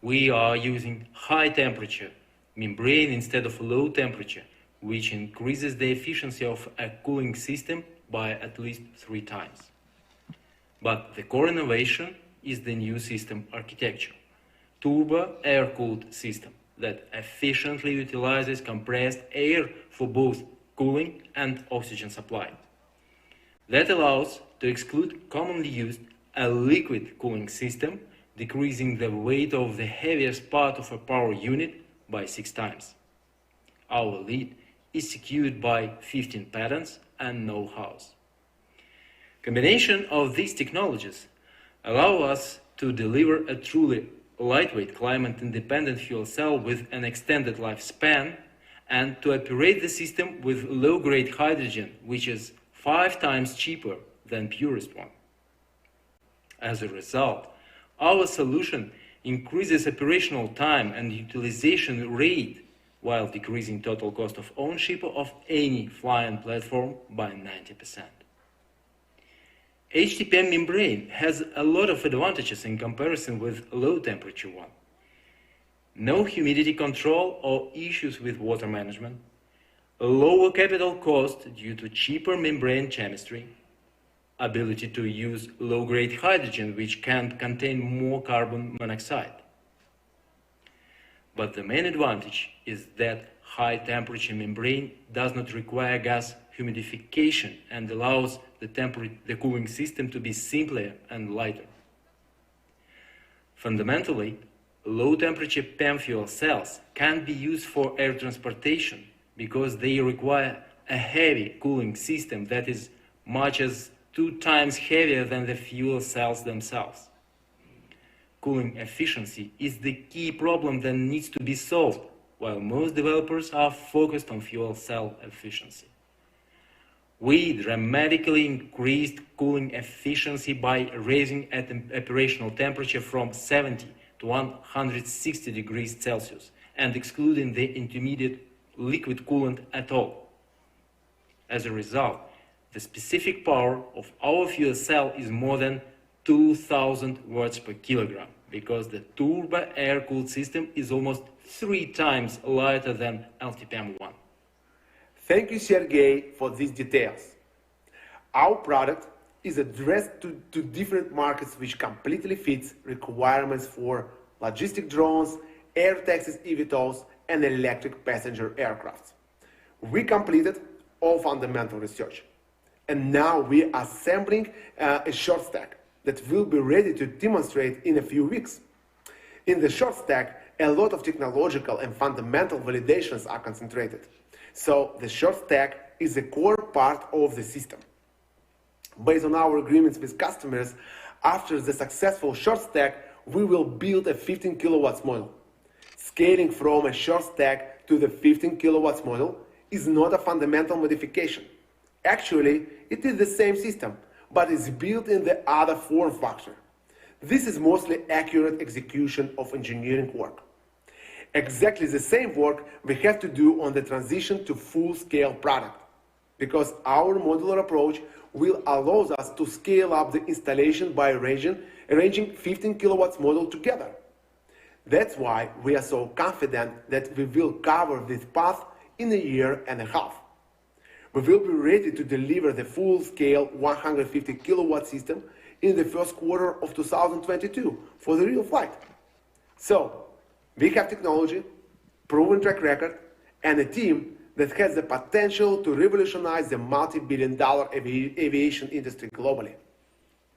We are using high temperature membrane instead of low temperature, which increases the efficiency of a cooling system by at least 3 times. But the core innovation is the new system architecture, turbo air-cooled system that efficiently utilizes compressed air for both cooling and oxygen supply. That allows to exclude commonly used a liquid cooling system, decreasing the weight of the heaviest part of a power unit by 6 times. Our lead is secured by 15 patents and know-hows. Combination of these technologies allow us to deliver a truly lightweight climate-independent fuel cell with an extended lifespan and to operate the system with low-grade hydrogen, which is 5 times cheaper than purest one. As a result, our solution increases operational time and utilization rate while decreasing total cost of ownership of any flying platform by 90%. HTPM membrane has a lot of advantages in comparison with low-temperature one. No humidity control or issues with water management, a lower capital cost due to cheaper membrane chemistry, ability to use low-grade hydrogen which can contain more carbon monoxide. But the main advantage is that high-temperature membrane does not require gas humidification and allows the cooling system to be simpler and lighter. Fundamentally, low-temperature PEM fuel cells can be used for air transportation because they require a heavy cooling system that is much as 2 times heavier than the fuel cells themselves. Cooling efficiency is the key problem that needs to be solved, while most developers are focused on fuel cell efficiency. We dramatically increased cooling efficiency by raising operational temperature from 70 to 160 degrees Celsius and excluding the intermediate liquid coolant at all. As a result, the specific power of our fuel cell is more than 2,000 watts per kilogram because the turbo air-cooled system is almost 3 times lighter than LTPM-1. Thank you, Sergey, for these details. Our product is addressed to different markets which completely fits requirements for logistic drones, air taxis eVTOLs, and electric passenger aircrafts. We completed all fundamental research. And now we are assembling a short stack that will be ready to demonstrate in a few weeks. In the short stack, a lot of technological and fundamental validations are concentrated. So the short stack is a core part of the system. Based on our agreements with customers, after the successful short stack, we will build a 15 kilowatts model. Scaling from a short stack to the 15 kilowatts model is not a fundamental modification. Actually, it is the same system, but is built in the other form factor. This is mostly accurate execution of engineering work. Exactly the same work we have to do on the transition to full-scale product, because our modular approach will allow us to scale up the installation by arranging 15 kilowatts model together. That's why we are so confident that we will cover this path in 1.5 years. We will be ready to deliver the full-scale 150 kilowatt system in the first quarter of 2022 for the real flight. So, we have technology, proven track record, and a team that has the potential to revolutionize the multi-billion-dollar aviation industry globally.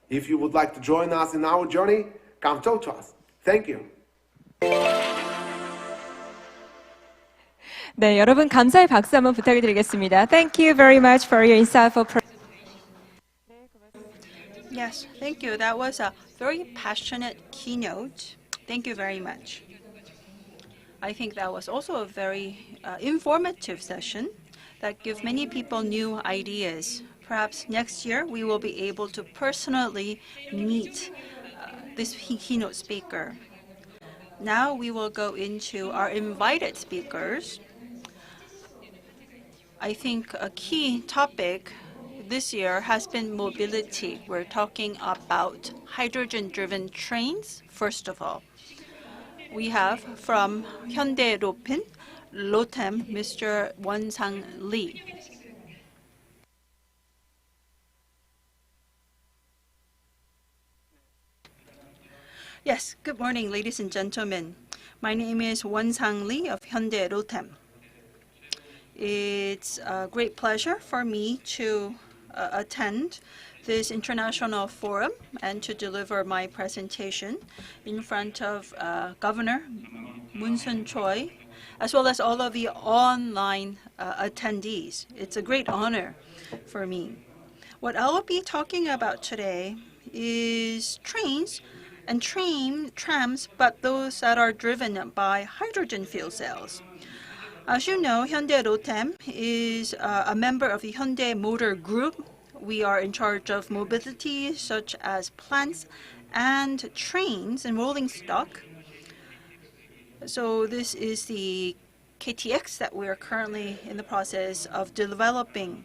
If you would like to join us in our journey, come talk to us. Thank you. 네, 여러분 감사의 박수 한번 부탁드리겠습니다. Thank you very much for your insightful presentation. Yes, thank you. That was a very passionate keynote. Thank you very much. I think that was also a very informative session that gives many people new ideas. Perhaps next year we will be able to personally meet this keynote speaker. Now we will go into our invited speakers. I think a key topic this year has been mobility. We're talking about hydrogen-driven trains, first of all. We have from Hyundai-Rotem, Mr. Won-sang Lee. Yes, good morning, ladies and gentlemen. My name is Won-sang Lee of Hyundai-Rotem. It's a great pleasure for me to attend this international forum and to deliver my presentation in front of Governor Moon Choi, as well as all of the online attendees. It's a great honor for me. What I'll be talking about today is trains and trams, but those that are driven by hydrogen fuel cells. As you know, Hyundai-Rotem is a member of the Hyundai Motor Group. We are in charge of mobility such as plants and trains and rolling stock. So this is the KTX that we are currently in the process of developing.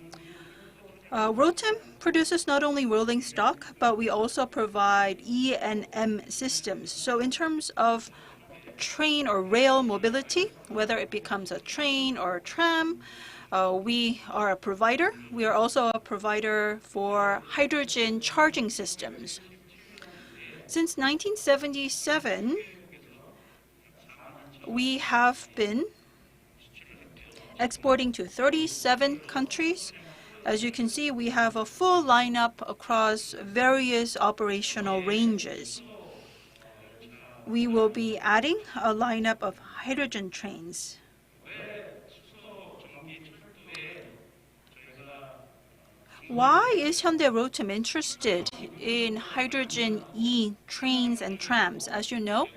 Rotem produces not only rolling stock, but we also provide E&M systems. So in terms of train or rail mobility, whether it becomes a train or a tram, we are a provider. We are also a provider for hydrogen charging systems. Since 1977, we have been exporting to 37 countries. As you can see, we have a full lineup across various operational ranges. We will be adding a lineup of hydrogen trains. Why is Hyundai-Rotem interested in hydrogen trains and trams? As you know,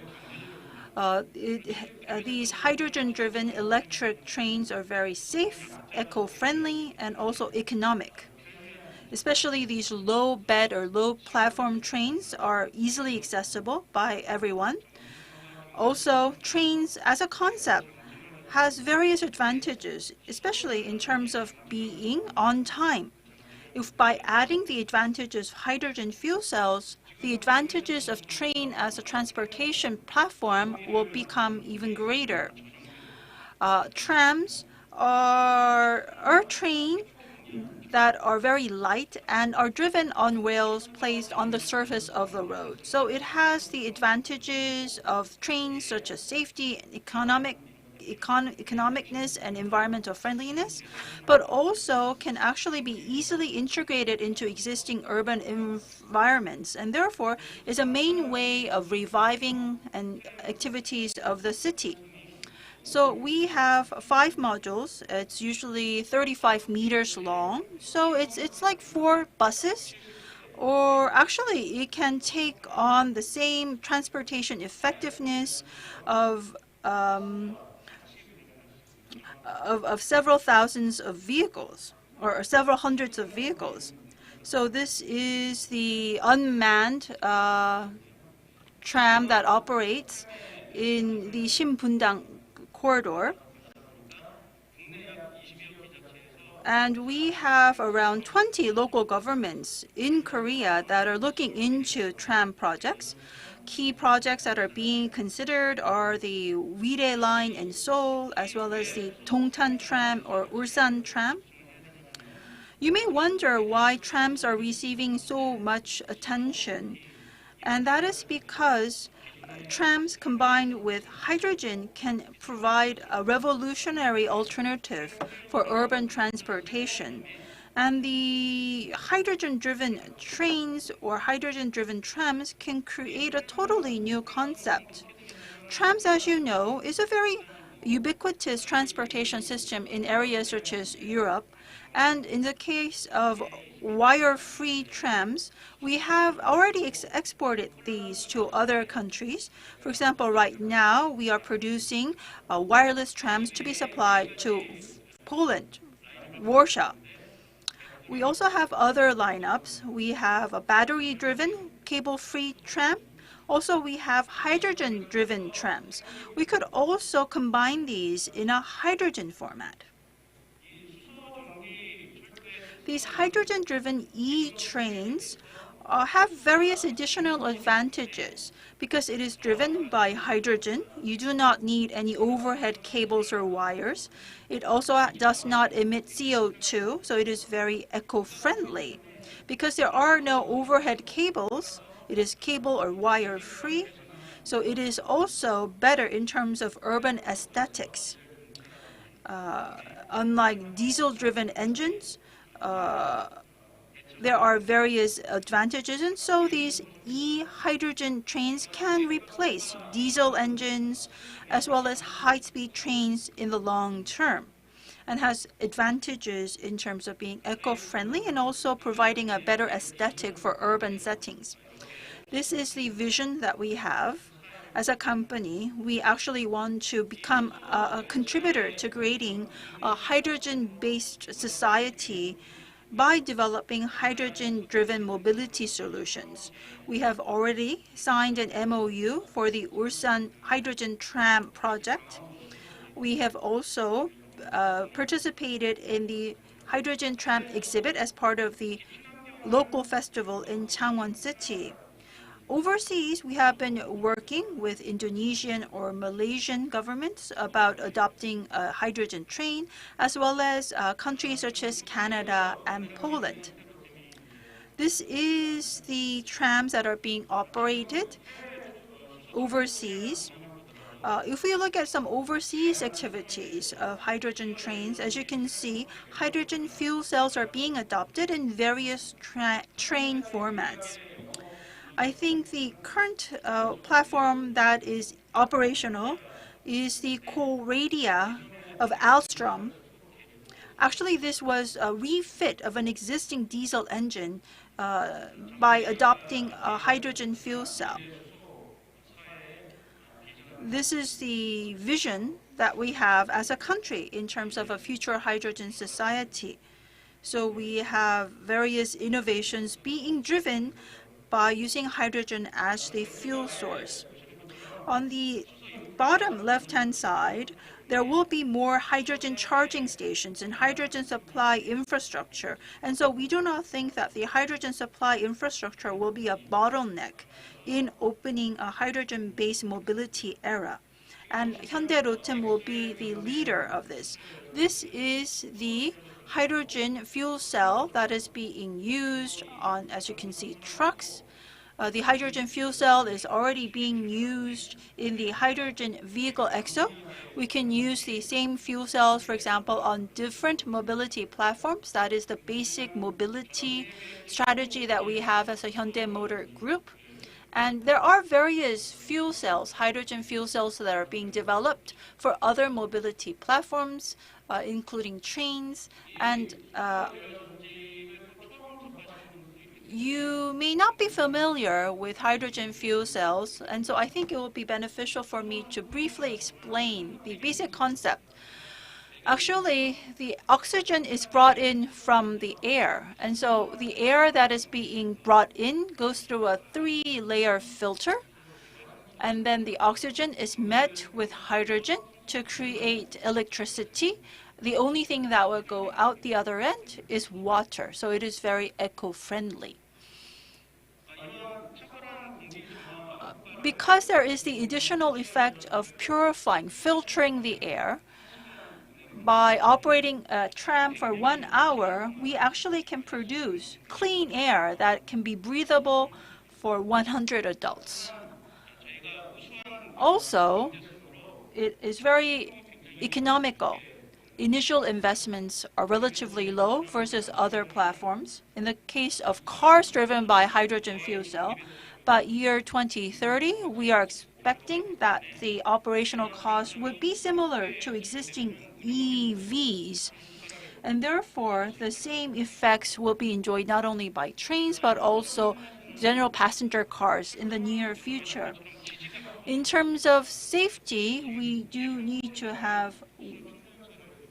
these hydrogen-driven electric trains are very safe, eco-friendly, and also economic. Especially these low bed or low platform trains are easily accessible by everyone. Also, trains as a concept has various advantages, especially in terms of being on time. If by adding the advantages of hydrogen fuel cells, the advantages of train as a transportation platform will become even greater. Trams are trains that are very light and are driven on rails placed on the surface of the road. So it has the advantages of trains such as safety, economicness, and environmental friendliness, but also can actually be easily integrated into existing urban environments, and therefore is a main way of reviving and activities of the city. So we have 5 modules. It's usually 35 meters long. So it's like 4 buses. Or actually, it can take on the same transportation effectiveness of several thousands of vehicles, or several hundreds of vehicles. So this is the unmanned tram that operates in the Shimbundang corridor. And we have around 20 local governments in Korea that are looking into tram projects. Key projects that are being considered are the Wire line in Seoul, as well as the Dongtan tram or Ulsan tram. You may wonder why trams are receiving so much attention. And that is because trams combined with hydrogen can provide a revolutionary alternative for urban transportation. And the hydrogen-driven trains or hydrogen-driven trams can create a totally new concept. Trams, as you know, is a very ubiquitous transportation system in areas such as Europe. And in the case of wire-free trams, we have already exported these to other countries. For example, right now we are producing wireless trams to be supplied to Poland, Warsaw. We also have other lineups. We have a battery-driven, cable-free tram. Also, we have hydrogen-driven trams. We could also combine these in a hydrogen format. These hydrogen-driven e-trains have various additional advantages. Because it is driven by hydrogen, you do not need any overhead cables or wires. It also does not emit CO2, so it is very eco-friendly. Because there are no overhead cables, it is cable or wire free, so it is also better in terms of urban aesthetics. Unlike diesel-driven engines, there are various advantages, and so these e-hydrogen trains can replace diesel engines as well as high-speed trains in the long term, and has advantages in terms of being eco-friendly and also providing a better aesthetic for urban settings. This is the vision that we have. As a company, we actually want to become a contributor to creating a hydrogen-based society by developing hydrogen-driven mobility solutions. We have already signed an MOU for the Ulsan Hydrogen Tram project. We have also participated in the hydrogen tram exhibit as part of the local festival in Gangwon City. Overseas, we have been working with Indonesian or Malaysian governments about adopting a hydrogen train, as well as countries such as Canada and Poland. This is the trams that are being operated overseas. If we look at some overseas activities of hydrogen trains, as you can see, hydrogen fuel cells are being adopted in various train formats. I think the current platform that is operational is the Koradia of Alstom. Actually, this was a refit of an existing diesel engine by adopting a hydrogen fuel cell. This is the vision that we have as a country in terms of a future hydrogen society. So we have various innovations being driven by using hydrogen as the fuel source. On the bottom left-hand side, there will be more hydrogen charging stations and hydrogen supply infrastructure. And so we do not think that the hydrogen supply infrastructure will be a bottleneck in opening a hydrogen-based mobility era. And Hyundai-Rotem will be the leader of this. This is the hydrogen fuel cell that is being used on, as you can see, trucks. The hydrogen fuel cell is already being used in the hydrogen vehicle EXO. We can use the same fuel cells, for example, on different mobility platforms. That is the basic mobility strategy that we have as a Hyundai Motor Group. And there are various fuel cells, hydrogen fuel cells that are being developed for other mobility platforms, including trains. And you may not be familiar with hydrogen fuel cells, and so I think it will be beneficial for me to briefly explain the basic concept. Actually, the oxygen is brought in from the air, and so the air that is being brought in goes through a 3-layer filter, and then the oxygen is met with hydrogen to create electricity. The only thing that will go out the other end is water, so it is very eco-friendly. Because there is the additional effect of purifying, filtering the air, by operating a tram for 1 hour, we actually can produce clean air that can be breathable for 100 adults. Also, it is very economical. Initial investments are relatively low versus other platforms. In the case of cars driven by hydrogen fuel cell, by year 2030, we are expecting that the operational cost would be similar to existing EVs. And therefore, the same effects will be enjoyed not only by trains, but also general passenger cars in the near future. In terms of safety, we do need to have,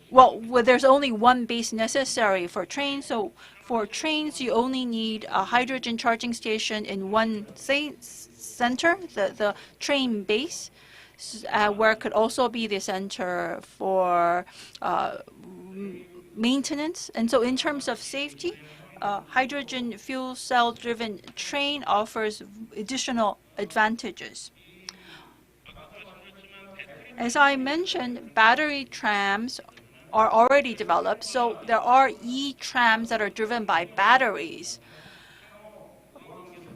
well, there's only one base necessary for trains. So for trains, you only need a hydrogen charging station in one center, the train base, where it could also be the center for maintenance. And so in terms of safety, hydrogen fuel cell driven train offers additional advantages. As I mentioned, battery trams are already developed, so there are e-trams that are driven by batteries.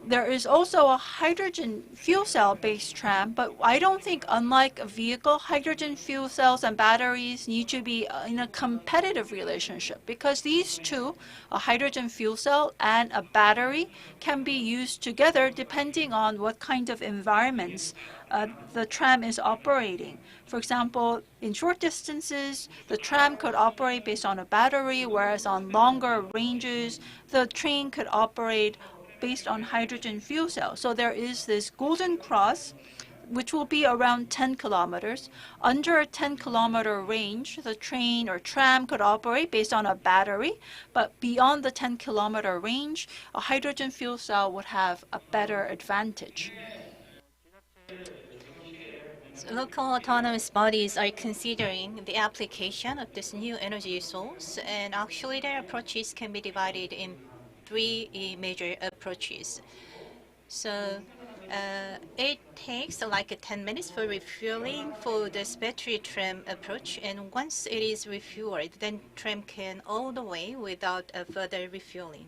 There is also a hydrogen fuel cell based tram, but I don't think, unlike a vehicle, hydrogen fuel cells and batteries need to be in a competitive relationship, because these two, a hydrogen fuel cell and a battery, can be used together depending on what kind of environments the tram is operating. For example, in short distances, the tram could operate based on a battery, whereas on longer ranges, the train could operate based on hydrogen fuel cells. So there is this golden cross, which will be around 10 kilometers. Under a 10-kilometer range, the train or tram could operate based on a battery, but beyond the 10-kilometer range, a hydrogen fuel cell would have a better advantage. So local autonomous bodies are considering the application of this new energy source, and actually their approaches can be divided in three major approaches. So it takes like 10 minutes for refueling for this battery tram approach, and once it is refueled, then tram can all the way without further refueling.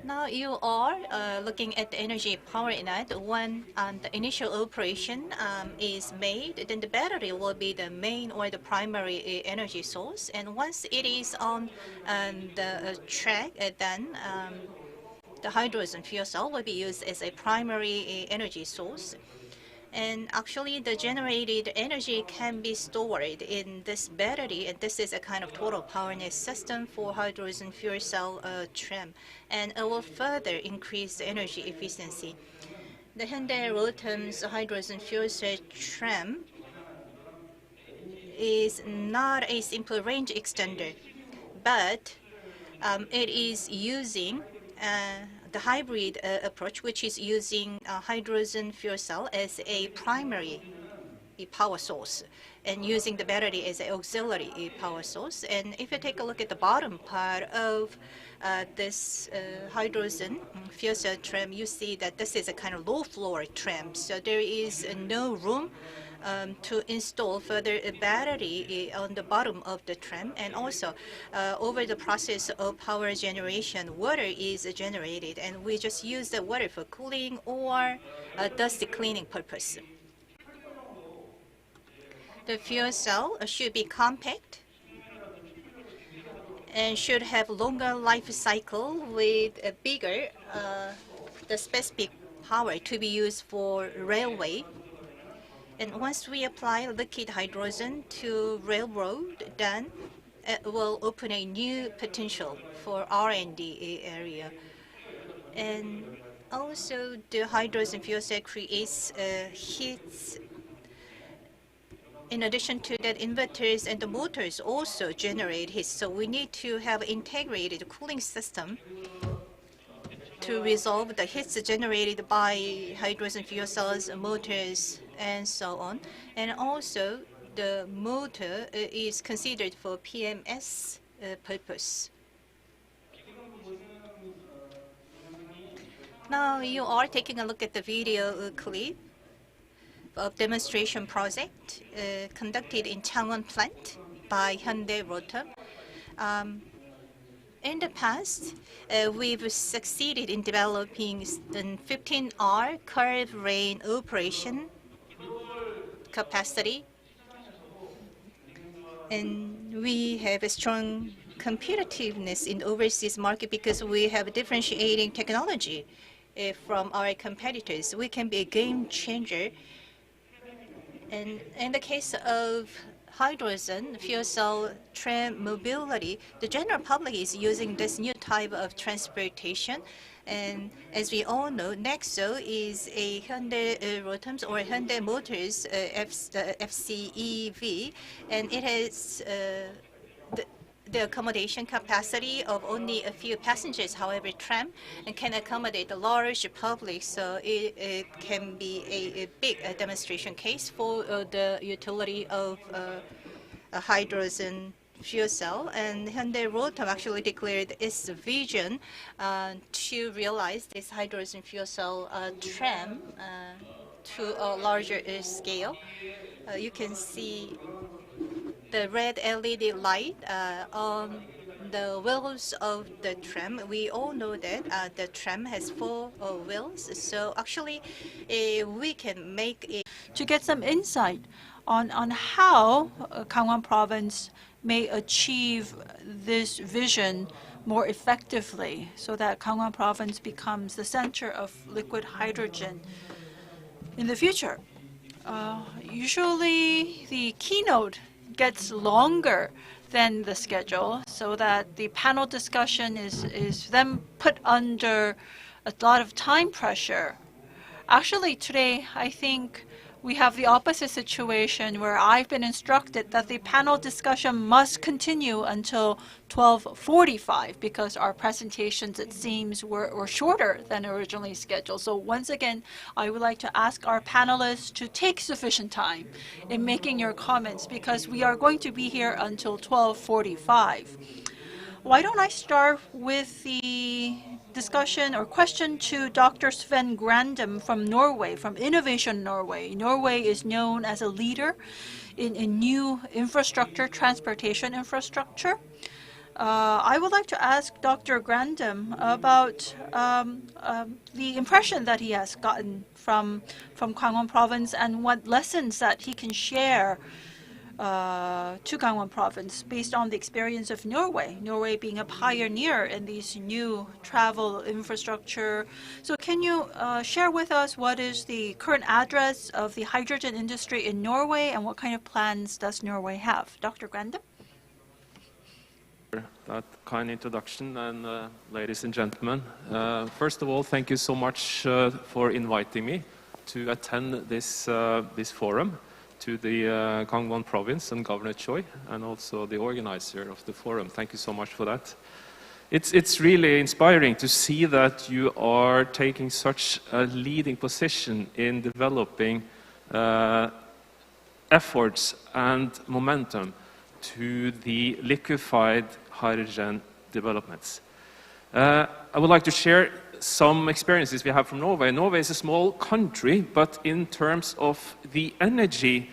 Now you are looking at the energy power net. When the initial operation is made, then the battery will be the main or the primary energy source. And once it is on the track, then the hydrogen fuel cell will be used as a primary energy source. And actually, the generated energy can be stored in this battery, and this is a kind of total power net system for hydrogen fuel cell tram, and it will further increase the energy efficiency. The Hyundai-Rotem's hydrogen fuel cell tram is not a simple range extender, but it is using the hybrid approach, which is using hydrogen fuel cell as a primary power source and using the battery as an auxiliary power source. And if you take a look at the bottom part of this hydrogen fuel cell tram, you see that this is a kind of low floor tram. So there is no room to install further a battery on the bottom of the tram, and also over the process of power generation, water is generated, and we just use the water for cooling or dust cleaning purpose. The fuel cell should be compact and should have longer life cycle with a bigger the specific power to be used for railway. And once we apply liquid hydrogen to railroad, then it will open a new potential for R&D area. And also the hydrogen fuel cell creates heat. In addition to that, inverters and the motors also generate heat. So we need to have integrated cooling system to resolve the heat generated by hydrogen fuel cells, motors, and so on. And also, the motor is considered for PMS purpose. Now you are taking a look at the video clip of demonstration project conducted in Changwon plant by Hyundai-Rotem. In the past, we've succeeded in developing an 15-hour curved rain operation capacity, and we have a strong competitiveness in the overseas market because we have differentiating technology from our competitors. We can be a game changer. And in the case of hydrogen fuel cell tram mobility, the general public is using this new type of transportation. And as we all know, Nexo is a Hyundai-Rotem or Hyundai Motors FCEV, and it has the accommodation capacity of only a few passengers. However, tram can accommodate a large public, so it can be a big demonstration case for the utility of a hydrogen fuel cell. And Hyundai-Rotem actually declared its vision to realize this hydrogen fuel cell tram to a larger scale. You can see the red LED light on the wheels of the tram. We all know that the tram has 4 wheels, so actually we can make it. To get some insight on how Gangwon Province may achieve this vision more effectively so that Gangwon Province becomes the center of liquid hydrogen in the future. Usually the keynote gets longer than the schedule so that the panel discussion is then put under a lot of time pressure. Actually, today, I think we have the opposite situation where I've been instructed that the panel discussion must continue until 12:45 because our presentations, it seems, were shorter than originally scheduled. So once again, I would like to ask our panelists to take sufficient time in making your comments because we are going to be here until 12:45. Why don't I start with the discussion or question to Dr. Sven Grandem from Norway, from Innovation Norway. Norway is known as a leader in new infrastructure, transportation infrastructure. I would like to ask Dr. Grandem about the impression that he has gotten from Gangwon Province and what lessons that he can share to Gangwon Province based on the experience of Norway, Norway being a pioneer in these new travel infrastructure. So can you share with us what is the current address of the hydrogen industry in Norway and what kind of plans does Norway have? Dr. Grandem? That kind introduction, and ladies and gentlemen, first of all, thank you so much for inviting me to attend this forum, to the Gangwon Province and Governor Choi, and also the organizer of the forum. Thank you so much for that. It's really inspiring to see that you are taking such a leading position in developing efforts and momentum to the liquefied hydrogen developments. I would like to share some experiences we have from Norway. Norway is a small country, but in terms of the energy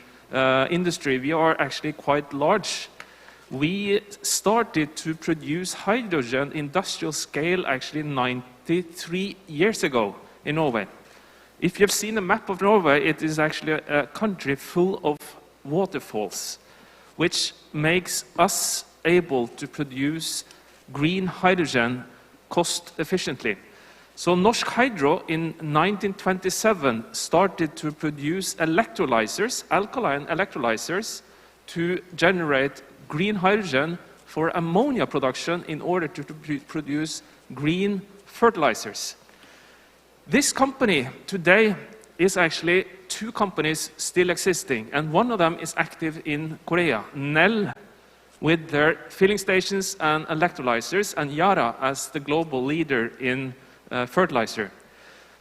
industry, we are actually quite large. We started to produce hydrogen industrial scale actually 93 years ago in Norway. If you've seen a map of Norway, it is actually a country full of waterfalls, which makes us able to produce green hydrogen cost efficiently. So Norsk Hydro in 1927 started to produce electrolyzers, alkaline electrolyzers, to generate green hydrogen for ammonia production in order to produce green fertilizers. This company today is actually 2 companies still existing, and one of them is active in Korea, Nel, with their filling stations and electrolyzers, and Yara as the global leader in fertilizer.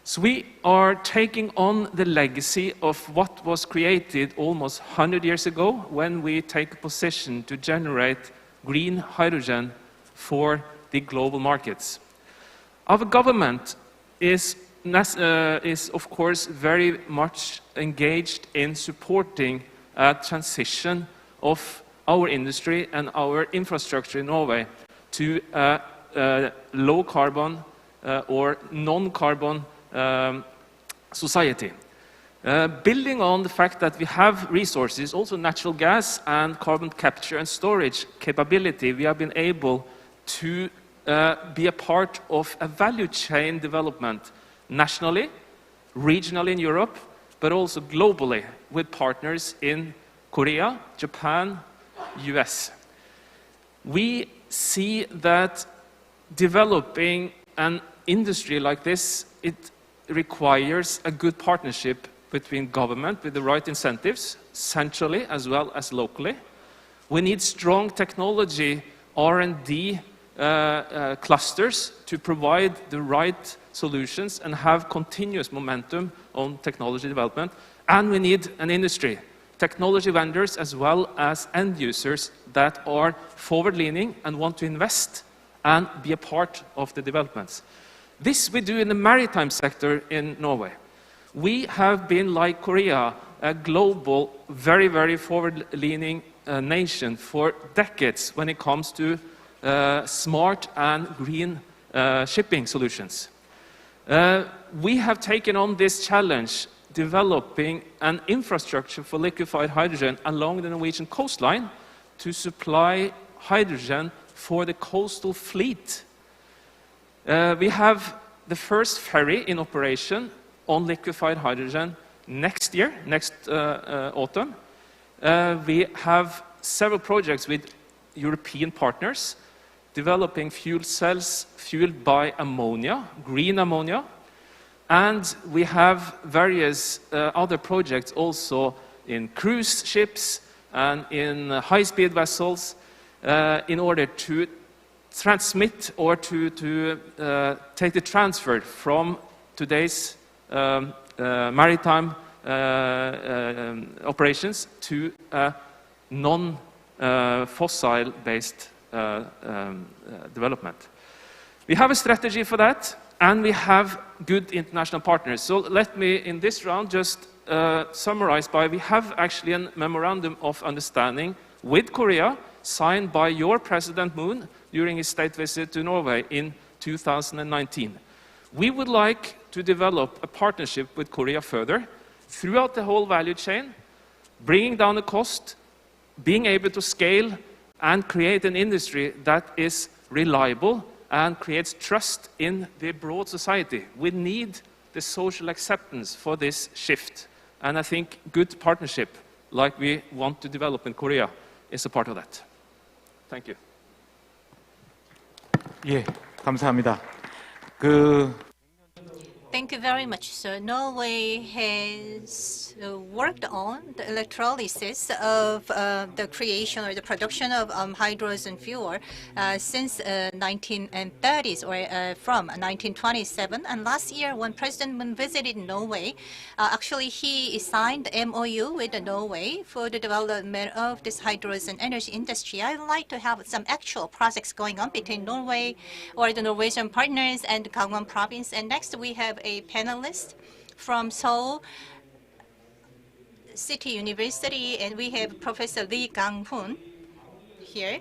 So we are taking on the legacy of what was created almost 100 years ago when we take a position to generate green hydrogen for the global markets. Our government is of course very much engaged in supporting a transition of our industry and our infrastructure in Norway to low carbon or non-carbon society. Building on the fact that we have resources, also natural gas and carbon capture and storage capability, we have been able to be a part of a value chain development nationally, regionally in Europe, but also globally with partners in Korea, Japan, US. We see that developing an industry like this, it requires a good partnership between government with the right incentives, centrally as well as locally. We need strong technology R&D clusters to provide the right solutions and have continuous momentum on technology development. And we need an industry, technology vendors as well as end users that are forward-leaning and want to invest and be a part of the developments. This we do in the maritime sector in Norway. We have been, like Korea, a global, very, very forward-leaning nation for decades when it comes to smart and green shipping solutions. We have taken on this challenge, developing an infrastructure for liquefied hydrogen along the Norwegian coastline to supply hydrogen for the coastal fleet. We have the first ferry in operation on liquefied hydrogen next year, next autumn. We have several projects with European partners developing fuel cells fueled by ammonia, green ammonia. And we have various other projects also in cruise ships and in high-speed vessels in order to transmit or to take the transfer from today's maritime operations to a non-fossil-based development. We have a strategy for that, and we have good international partners. So let me, in this round, just summarize by we have actually a memorandum of understanding with Korea signed by your President Moon during his state visit to Norway in 2019. We would like to develop a partnership with Korea further throughout the whole value chain, bringing down the cost, being able to scale and create an industry that is reliable and creates trust in the broad society. We need the social acceptance for this shift. And I think good partnership, like we want to develop in Korea, is a part of that. Thank you. 예, 감사합니다. Thank you very much. So Norway has worked on the electrolysis of the creation or the production of hydrogen fuel since 1930s or from 1927. And last year, when President Moon visited Norway, actually he signed MOU with Norway for the development of this hydrogen energy industry. I would like to have some actual projects going on between Norway or the Norwegian partners and Gangwon province. And next we have a panelist from Seoul City University, and we have Professor Lee Gang-hoon here.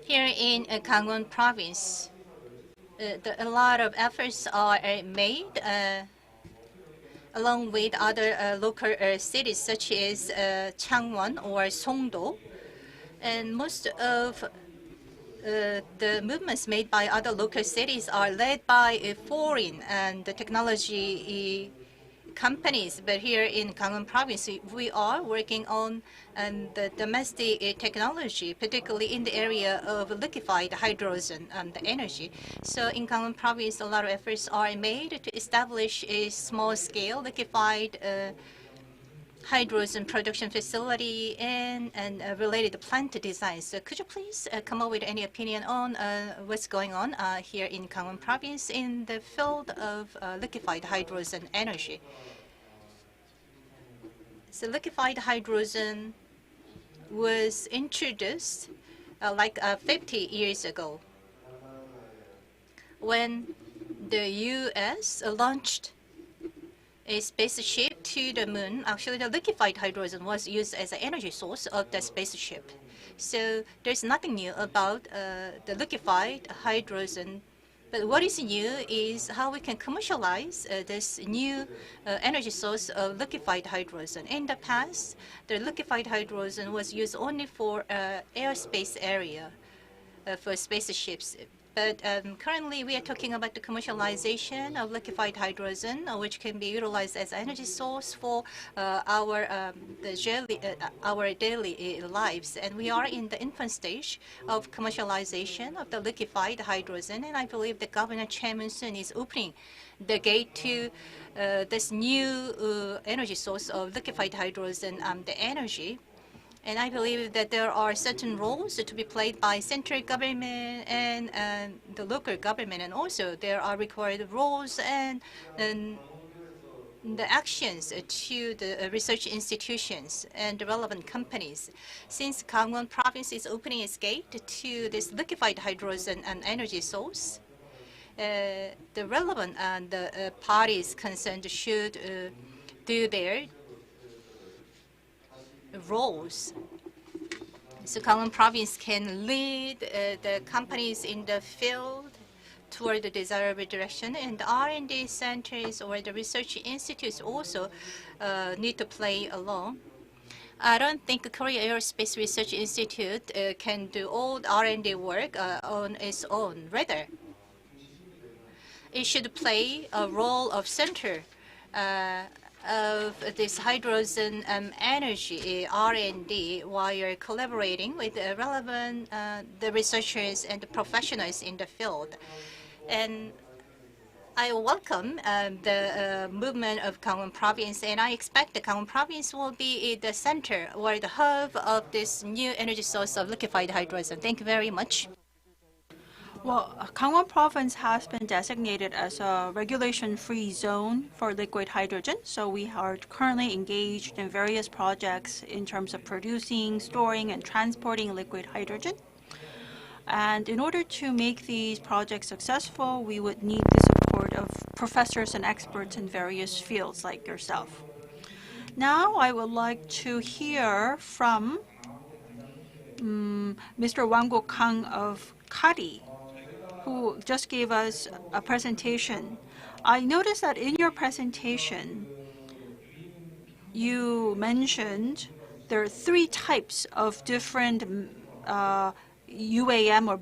Here in Gangwon province, a lot of efforts are made along with other local cities such as Changwon or Songdo, and most of the movements made by other local cities are led by foreign and technology companies. But here in Gangwon province, we are working on the domestic technology, particularly in the area of liquefied hydrogen and energy. So in Gangwon province, a lot of efforts are made to establish a small-scale liquefied hydrogen production facility and related plant design. So could you please come up with any opinion on what's going on here in Gangwon province in the field of liquefied hydrogen energy? So liquefied hydrogen was introduced like 50 years ago when the U.S. launched a spaceship to the moon. Actually, the liquefied hydrogen was used as an energy source of the spaceship. So there's nothing new about the liquefied hydrogen. But what is new is how we can commercialize this new energy source of liquefied hydrogen. In the past, the liquefied hydrogen was used only for aerospace area, for spaceships. But currently, we are talking about the commercialization of liquefied hydrogen, which can be utilized as energy source for our daily lives. And we are in the infant stage of commercialization of the liquefied hydrogen. And I believe the governor chairman soon is opening the gate to this new energy source of liquefied hydrogen, the energy. And I believe that there are certain roles to be played by central government and the local government, and also there are required roles and the actions to the research institutions and the relevant companies. Since Gangwon province is opening its gate to this liquefied hydrogen and energy source, the relevant and the parties concerned should do their roles. So Gangwon province can lead the companies in the field toward the desirable direction, and the R&D centers or the research institutes also need to play along. I don't think Korea Aerospace Research Institute can do all the R&D work on its own. Rather, it should play a role of center of this hydrogen energy R&D while collaborating with the relevant the researchers and the professionals in the field. And I welcome the movement of Gangwon province, and I expect the Gangwon province will be the center or the hub of this new energy source of liquefied hydrogen. Thank you very much. Well, Gangwon province has been designated as a regulation-free zone for liquid hydrogen. So we are currently engaged in various projects in terms of producing, storing, and transporting liquid hydrogen. And in order to make these projects successful, we would need the support of professors and experts in various fields like yourself. Now I would like to hear from Mr. Wang-gu Kang of KARI, who just gave us a presentation. I noticed that in your presentation, you mentioned there are 3 types of different UAM or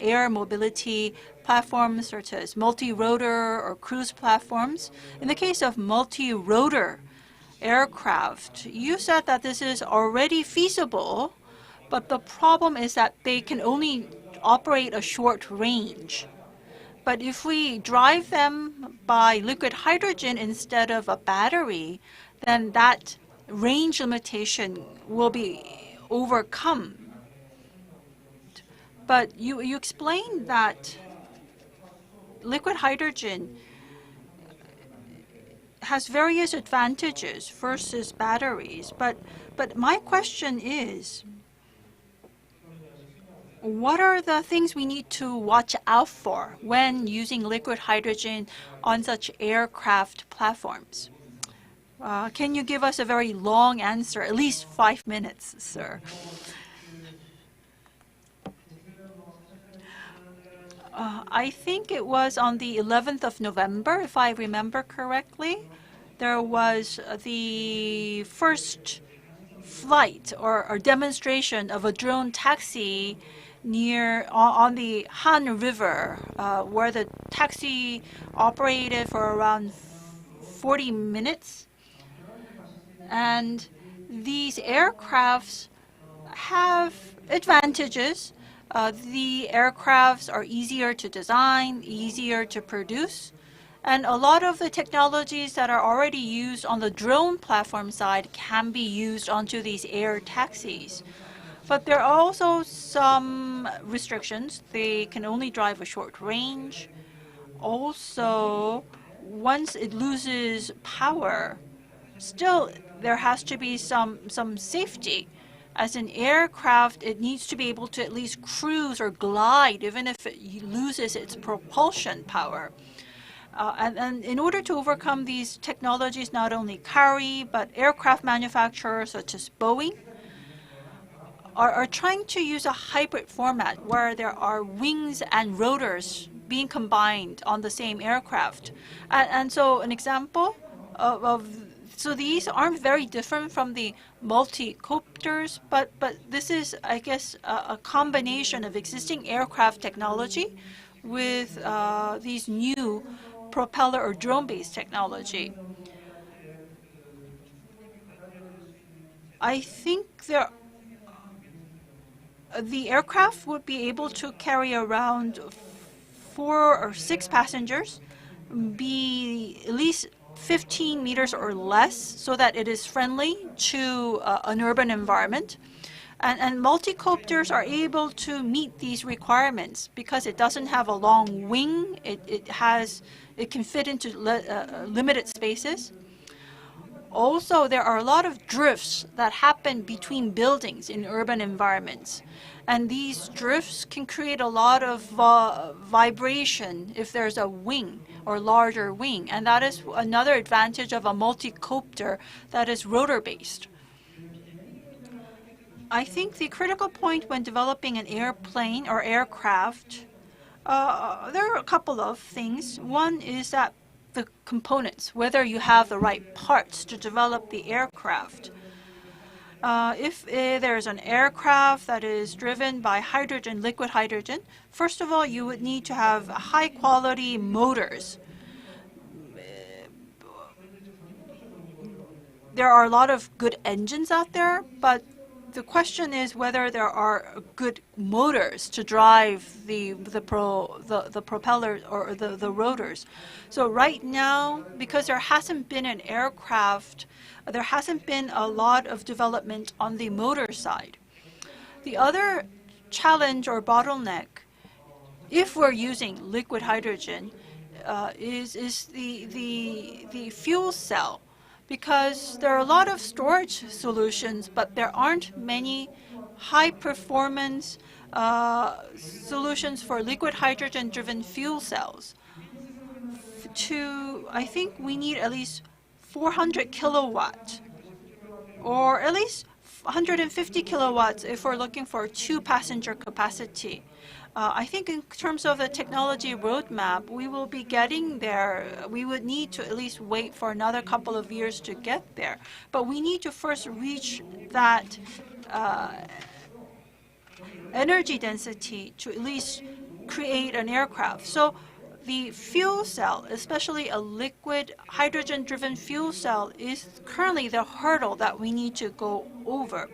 air mobility platforms, such as multi-rotor or cruise platforms. In the case of multi-rotor aircraft, you said that this is already feasible, but the problem is that they can only operate a short range. But if we drive them by liquid hydrogen instead of a battery, then that range limitation will be overcome. But you explained that liquid hydrogen has various advantages versus batteries. But my question is, what are the things we need to watch out for when using liquid hydrogen on such aircraft platforms? Can you give us a very long answer, at least 5 minutes, sir? I think it was on the 11th of November, if I remember correctly. There was the first flight or demonstration of a drone taxi on the Han River, where the taxi operated for around 40 minutes. And these aircrafts have advantages. The aircrafts are easier to design, easier to produce. And a lot of the technologies that are already used on the drone platform side can be used onto these air taxis. But there are also some restrictions. They can only drive a short range. Also, once it loses power, still there has to be some safety. As an aircraft, it needs to be able to at least cruise or glide, even if it loses its propulsion power. And in order to overcome these technologies, not only KARI, but aircraft manufacturers such as Boeing are trying to use a hybrid format where there are wings and rotors being combined on the same aircraft. And so an example of So these aren't very different from the multi-copters, but this is, I guess, a combination of existing aircraft technology with these new propeller or drone-based technology. I think the aircraft would be able to carry around 4 or 6 passengers, be at least 15 meters or less, so that it is friendly to an urban environment. And multicopters are able to meet these requirements because it doesn't have a long wing. It can fit into limited spaces. Also, there are a lot of drifts that happen between buildings in urban environments. And these drifts can create a lot of vibration if there's a wing or larger wing. And that is another advantage of a multicopter that is rotor-based. I think the critical point when developing an airplane or aircraft, there are a couple of things. One is that the components, whether you have the right parts to develop the aircraft. If there's an aircraft that is driven by hydrogen, liquid hydrogen, first of all, you would need to have high-quality motors. There are a lot of good engines out there, but the question is whether there are good motors to drive the propeller or the rotors. So right now, because there hasn't been an aircraft, there hasn't been a lot of development on the motor side. The other challenge or bottleneck, if we're using liquid hydrogen, is the fuel cell. Because there are a lot of storage solutions, but there aren't many high-performance solutions for liquid hydrogen-driven fuel cells. I think we need at least 400 kilowatt, or at least 150 kilowatts if we're looking for 2-passenger capacity. I think in terms of the technology roadmap, we will be getting there. We would need to at least wait for another couple of years to get there. But we need to first reach that energy density to at least create an aircraft. So the fuel cell, especially a liquid hydrogen-driven fuel cell, is currently the hurdle that we need to go over.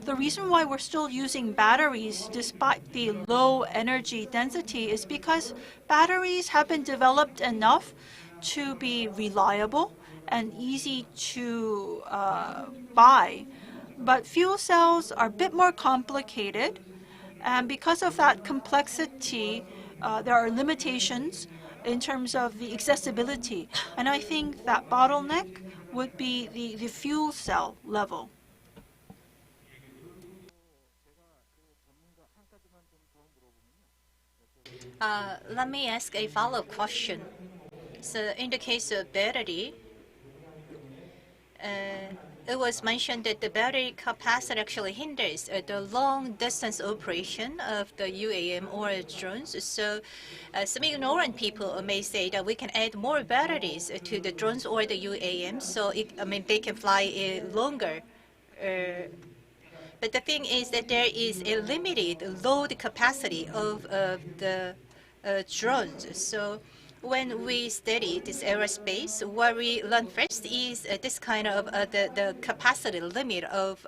The reason why we're still using batteries despite the low energy density is because batteries have been developed enough to be reliable and easy to buy. But fuel cells are a bit more complicated, and because of that complexity, there are limitations in terms of the accessibility. And I think that bottleneck would be the fuel cell level. Let me ask a follow-up question. So in the case of battery, it was mentioned that the battery capacity actually hinders the long-distance operation of the UAM or drones. So some ignorant people may say that we can add more batteries to the drones or the UAM, so they can fly longer. But the thing is that there is a limited load capacity of the drones. So when we study this aerospace, what we learn first is this kind of the capacity limit of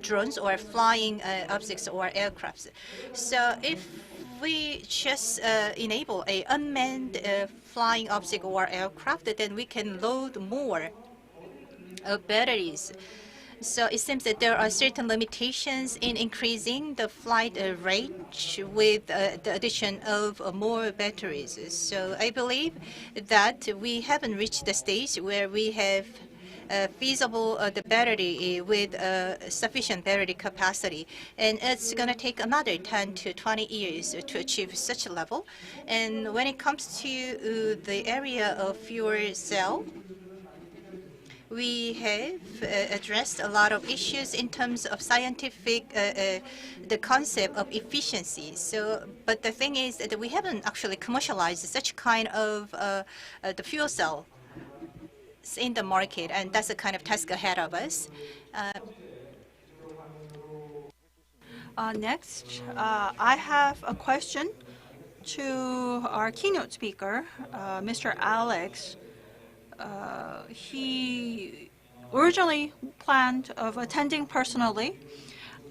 drones or flying objects or aircrafts. So if we just enable a unmanned flying object or aircraft, then we can load more batteries. So it seems that there are certain limitations in increasing the flight range with the addition of more batteries. So I believe that we haven't reached the stage where we have feasible the battery with sufficient battery capacity, and it's going to take another 10 to 20 years to achieve such a level. And when it comes to the area of fuel cell, we have addressed a lot of issues in terms of scientific, the concept of efficiency. So, but the thing is that we haven't actually commercialized such kind of the fuel cell. in the market, and that's the kind of task ahead of us. Next, I have a question to our keynote speaker, Mr. Alex. He originally planned of attending personally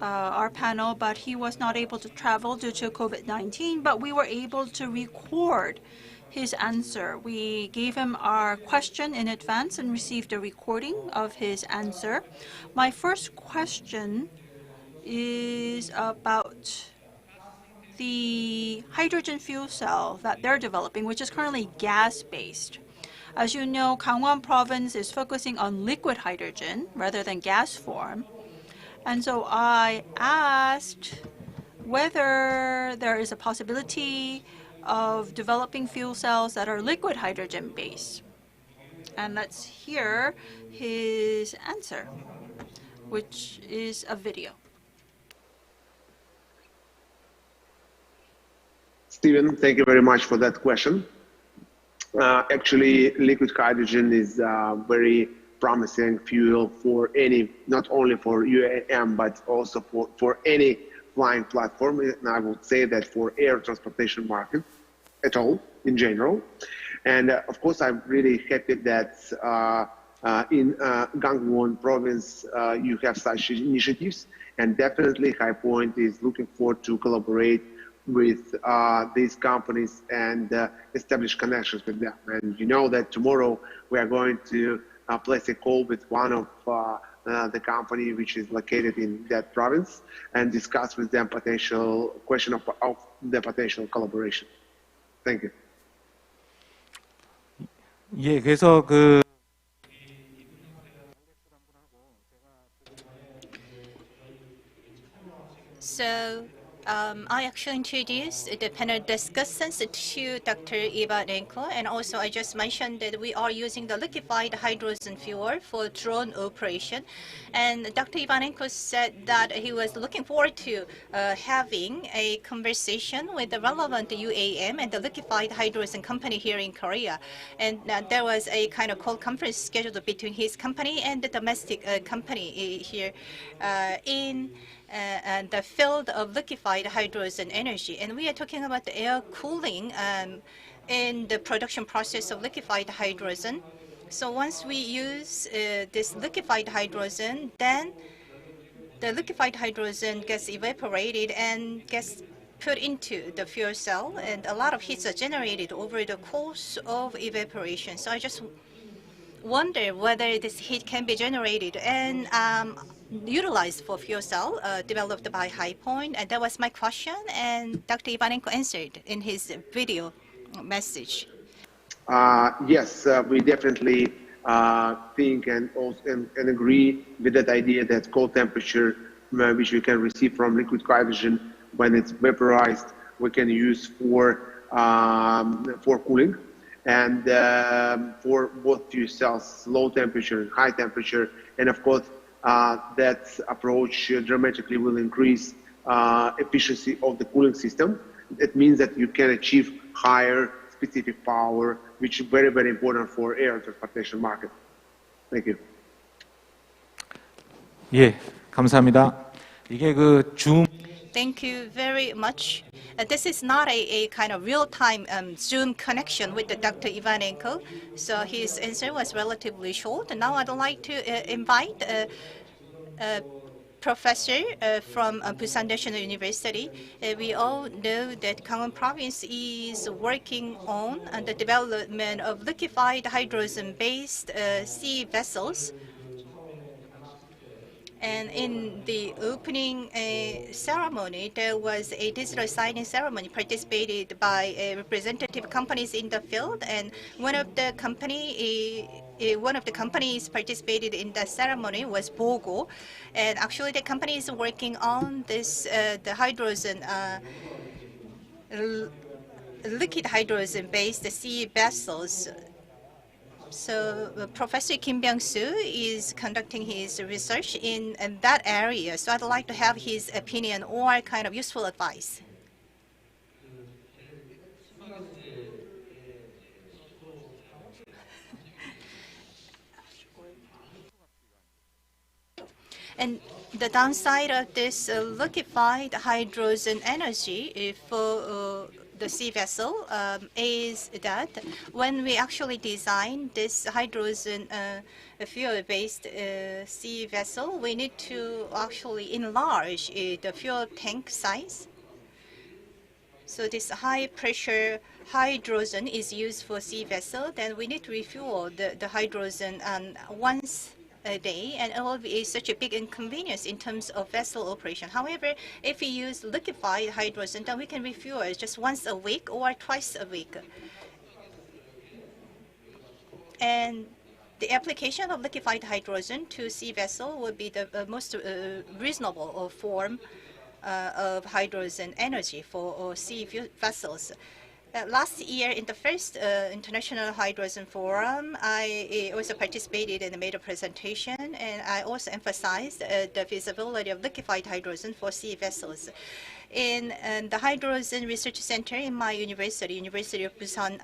our panel, but he was not able to travel due to COVID-19, but we were able to record his answer. We gave him our question in advance and received a recording of his answer. My first question is about the hydrogen fuel cell that they're developing, which is currently gas-based. As you know, Gangwon province is focusing on liquid hydrogen rather than gas form. And so I asked whether there is a possibility of developing fuel cells that are liquid hydrogen based. And let's hear his answer, which is a video. Stephen, thank you very much for that question. Actually, liquid hydrogen is a very promising fuel for any, not only for UAM, but also for any flying platform. And I would say that for air transportation market at all, in general. And of course, I'm really happy that in Gangwon province, you have such initiatives. And definitely HyPoint is looking forward to collaborate with these companies and establish connections with them. And you know that tomorrow we are going to place a call with one of the company which is located in that province and discuss with them potential question of the potential collaboration. Thank you. 예, 그래서 그 So I actually introduced the panel discussants to Dr. IVANENKO, and also I just mentioned that we are using the liquefied hydrogen fuel for drone operation. And Dr. IVANENKO said that he was looking forward to having a conversation with the relevant UAM and the liquefied hydrogen company here in Korea. And there was a kind of call conference scheduled between his company and the domestic company here in the field of liquefied hydrogen energy. And we are talking about the air cooling in the production process of liquefied hydrogen. So once we use this liquefied hydrogen, then the liquefied hydrogen gets evaporated and gets put into the fuel cell, and a lot of heats are generated over the course of evaporation. So I just wonder whether this heat can be generated and utilized for fuel cell developed by HyPoint. And that was my question, and Dr. IVANENKO answered in his video message. Yes, we definitely think and agree with that idea that cold temperature, which we can receive from liquid hydrogen when it's vaporized, we can use for cooling. And for both fuel cells, low temperature and high temperature. And of course, that approach dramatically will increase efficiency of the cooling system. It means that you can achieve higher specific power, which is very, very important for air transportation market. Thank you. 예, 감사합니다. 이게 그 줌 Thank you very much. This is not a kind of real-time Zoom connection with the Dr. IVANENKO, so his answer was relatively short. And now I'd like to invite a professor from Busan National University. We all know that Gangwon Province is working on the development of liquefied hydrogen-based sea vessels. And in the opening ceremony, there was a digital signing ceremony participated by representative companies in the field, and one of the companies participated in the ceremony was Bogo, and actually the company is working on this the hydrogen. Liquid hydrogen-based sea vessels. So Professor Kim Byung-soo is conducting his research in that area. So I'd like to have his opinion or kind of useful advice. And the downside of this liquefied hydrogen energy for the sea vessel is that when we actually design this hydrogen fuel-based sea vessel, we need to actually enlarge the fuel tank size. So this high-pressure hydrogen is used for sea vessel. Then we need to refuel the hydrogen once a day, and it will be such a big inconvenience in terms of vessel operation. However, if we use liquefied hydrogen, then we can refuel it just once a week or twice a week. And the application of liquefied hydrogen to sea vessel would be the most reasonable form of hydrogen energy for sea vessels. Last year, in the first International Hydrogen Forum, I also participated and made a presentation, and I also emphasized the feasibility of liquefied hydrogen for sea vessels. In the Hydrogen Research Center in my university, University of Busan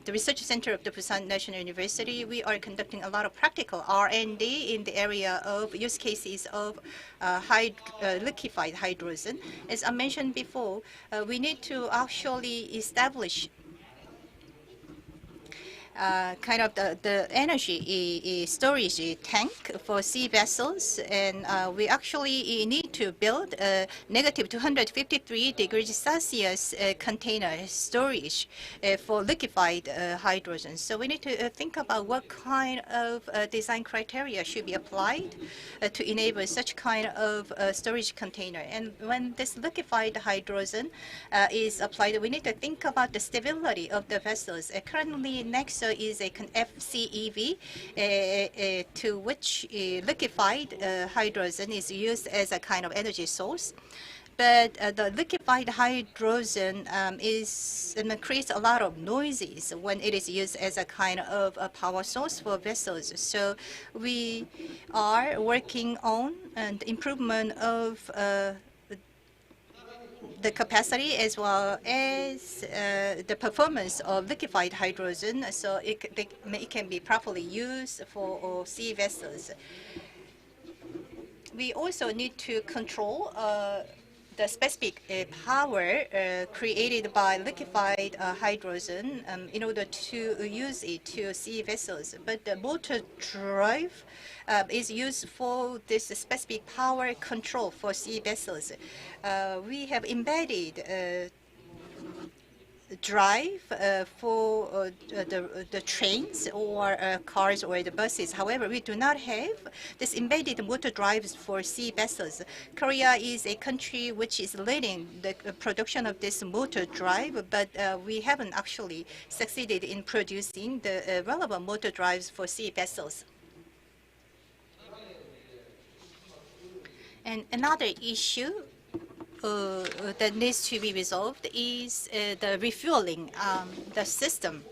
the Research Center of the Busan National University, we are conducting a lot of practical R&D in the area of use cases of liquefied hydrogen. As I mentioned before, we need to actually establish kind of the energy storage tank for sea vessels, and we actually need to build a negative 253 degrees Celsius container storage for liquefied hydrogen. So we need to think about what kind of design criteria should be applied to enable such kind of storage container. And when this liquefied hydrogen is applied, we need to think about the stability of the vessels. Currently, Nexo is a FCEV to which liquefied hydrogen is used as a kind of energy source. But the liquefied hydrogen creates a lot of noises when it is used as a kind of a power source for vessels. So we are working on the improvement of the capacity as well as the performance of liquefied hydrogen, so it can be properly used for sea vessels. We also need to control the specific power created by liquefied hydrogen in order to use it to sea vessels. But the motor drive is used for this specific power control for sea vessels. We have embedded drive for the trains or cars or the buses. However, we do not have this embedded motor drives for sea vessels. Korea is a country which is leading the production of this motor drive, but we haven't actually succeeded in producing the relevant motor drives for sea vessels. And another issue that needs to be resolved is the refueling the system.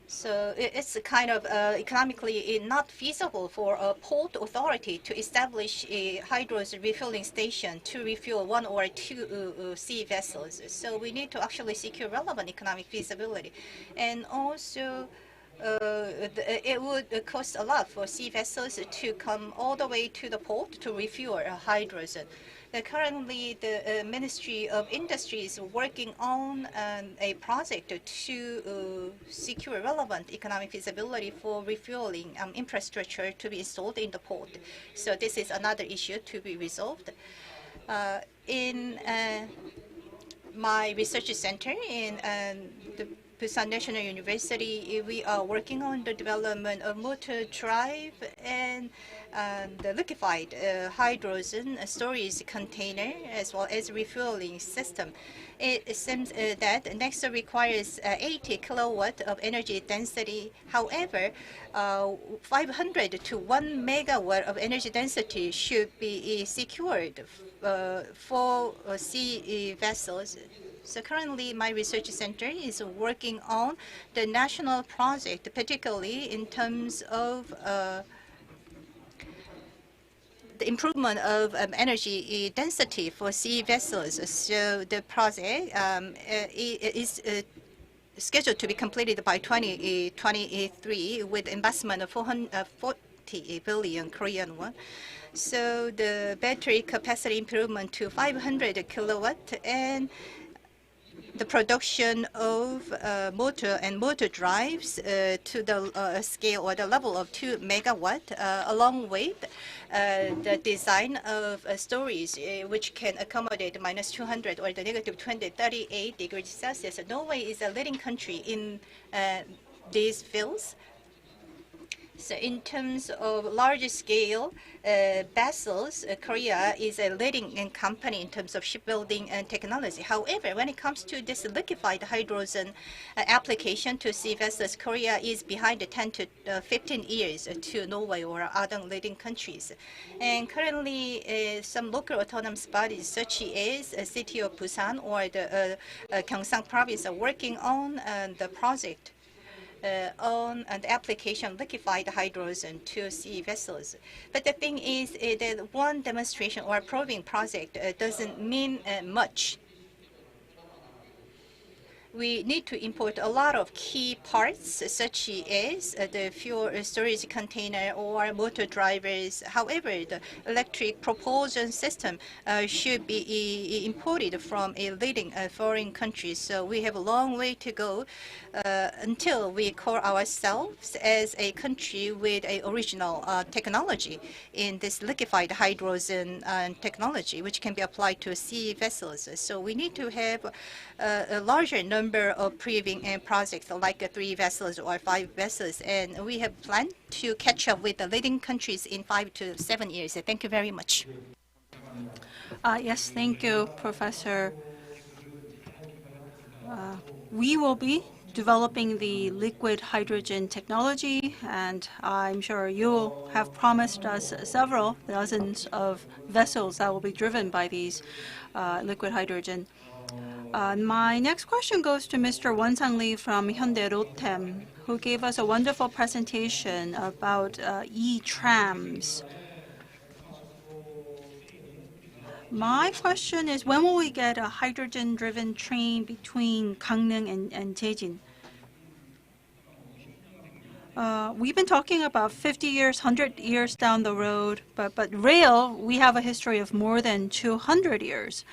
So it's kind of economically not feasible for a port authority to establish a hydrogen refueling station to refuel one or two sea vessels. So we need to actually secure relevant economic feasibility. And also, it would cost a lot for sea vessels to come all the way to the port to refuel hydrogen. Currently, the Ministry of Industry is working on a project to secure relevant economic feasibility for refueling infrastructure to be installed in the port. So this is another issue to be resolved. In my research center in the Busan National University, we are working on the development of motor drive and the liquefied hydrogen storage container as well as refueling system. It seems that Nexo requires 80 kilowatt of energy density. However, 500 to 1 megawatt of energy density should be secured for sea vessels. So currently, my research center is working on the national project, particularly in terms of the improvement of energy density for sea vessels. So the project is scheduled to be completed by 2023 with investment of 440 billion Korean won. So the battery capacity improvement to 500 kilowatt and the production of motor and motor drives to the scale or the level of 2 megawatt, along with the design of storage which can accommodate minus 200 or the negative 38 degrees Celsius. Norway is a leading country in these fields. So in terms of large-scale vessels, Korea is a leading company in terms of shipbuilding and technology. However, when it comes to this liquefied hydrogen application to sea vessels, Korea is behind 10 to 15 years to Norway or other leading countries. And currently, some local autonomous bodies, such as the city of Busan or the Gyeongsang province, are working on the project on an application liquefied hydrogen to sea vessels. But the thing is that one demonstration or proving project doesn't mean much. We need to import a lot of key parts, such as the fuel storage container or motor drivers. However, the electric propulsion system should be imported from a leading foreign country. So we have a long way to go until we call ourselves as a country with an original technology in this liquefied hydrogen technology, which can be applied to sea vessels. So we need to have a larger number of proving projects, like 3 vessels or 5 vessels, and we have planned to catch up with the leading countries in 5 to 7 years. Thank you very much. Yes, thank you, Professor. We will be developing the liquid hydrogen technology, and I'm sure you have promised us several dozens of vessels that will be driven by these liquid hydrogen. My next question goes to Mr. Won-sang Lee from Hyundai-Rotem, who gave us a wonderful presentation about e-trams. My question is, when will we get a hydrogen-driven train between Gangneung and Daejin? We've been talking about 50 years, 100 years down the road, but rail, we have a history of more than 200 years.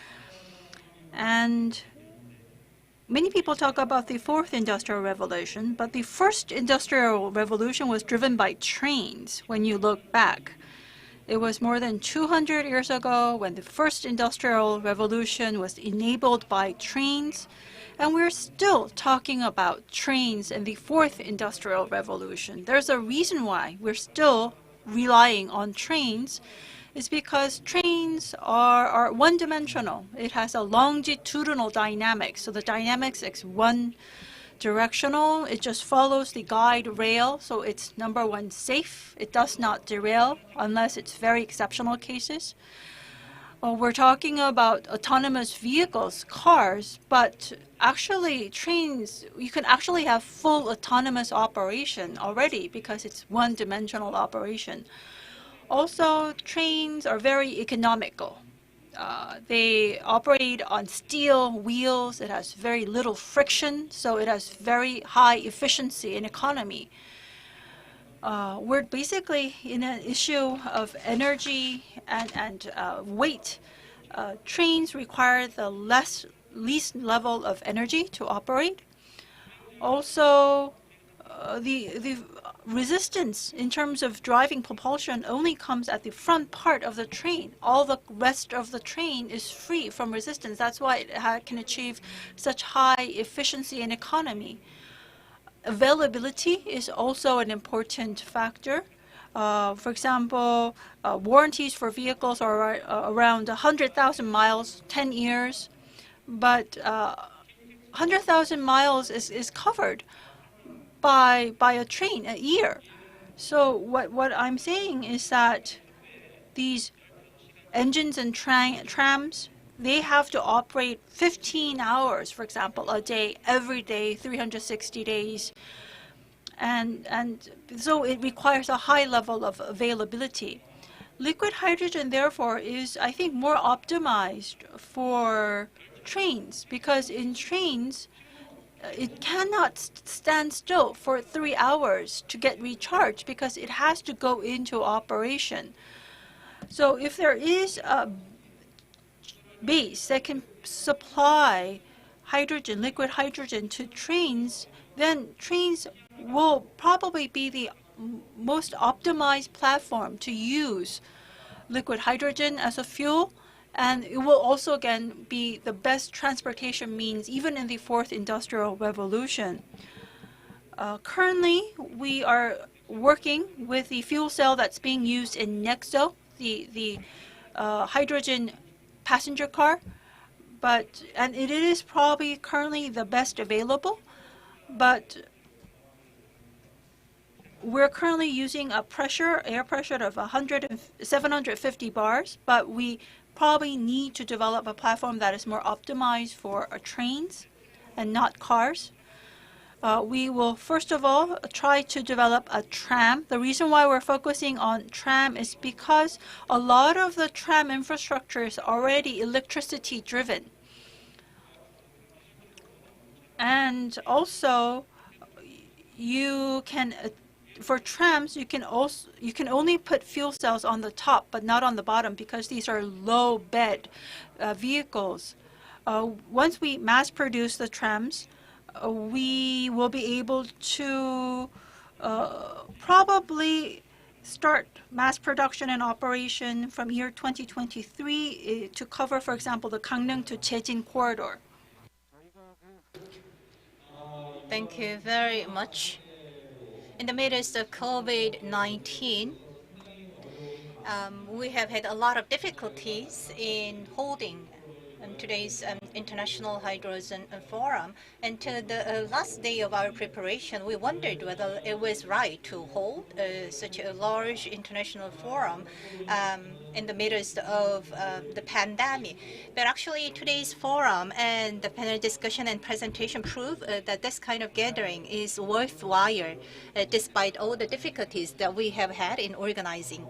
And many people talk about the 4th Industrial Revolution, but the 1st Industrial Revolution was driven by trains when you look back. It was more than 200 years ago when the 1st Industrial Revolution was enabled by trains, and we're still talking about trains in the 4th Industrial Revolution. There's a reason why we're still relying on trains. Is because trains are one-dimensional. It has a longitudinal dynamics. So the dynamics is one-directional. It just follows the guide rail. So it's number one, safe. It does not derail unless it's very exceptional cases. We're talking about autonomous vehicles, cars, but actually trains, you can actually have full autonomous operation already because it's one-dimensional operation. Also, trains are very economical. They operate on steel wheels. It has very little friction, so it has very high efficiency and economy. We're basically in an issue of energy and weight. Trains require the least level of energy to operate. Also, the resistance in terms of driving propulsion only comes at the front part of the train. All the rest of the train is free from resistance. That's why it can achieve such high efficiency and economy. Availability is also an important factor. For example, warranties for vehicles are around 100,000 miles, 10 years, but 100,000 miles is covered by a train a year. So what I'm saying is that these engines and trams, they have to operate 15 hours, for example, a day, every day, 360 days. And so it requires a high level of availability. Liquid hydrogen, therefore, is, I think, more optimized for trains, because in trains, it cannot stand still for 3 hours to get recharged because it has to go into operation. So if there is a base that can supply hydrogen, liquid hydrogen to trains, then trains will probably be the most optimized platform to use liquid hydrogen as a fuel, and it will also again be the best transportation means even in the fourth industrial revolution. Currently, we are working with the fuel cell that's being used in Nexo, the hydrogen passenger car, and it is probably currently the best available, but we're currently using a air pressure of 750 bars, but we probably need to develop a platform that is more optimized for trains and not cars. We will first of all try to develop a tram. The reason why we're focusing on tram is because a lot of the tram infrastructure is already electricity driven. And also, you can for trams, you can only put fuel cells on the top, but not on the bottom, because these are low bed vehicles. Once we mass produce the trams, we will be able to probably start mass production and operation from year 2023 to cover, for example, the Gangneung to Jeojin corridor. Thank you very much. In the midst of COVID-19, we have had a lot of difficulties in holding today's International Hydrogen Forum. Until the last day of our preparation, we wondered whether it was right to hold such a large international forum in the midst of the pandemic. But actually, today's forum and the panel discussion and presentation prove that this kind of gathering is worthwhile, despite all the difficulties that we have had in organizing.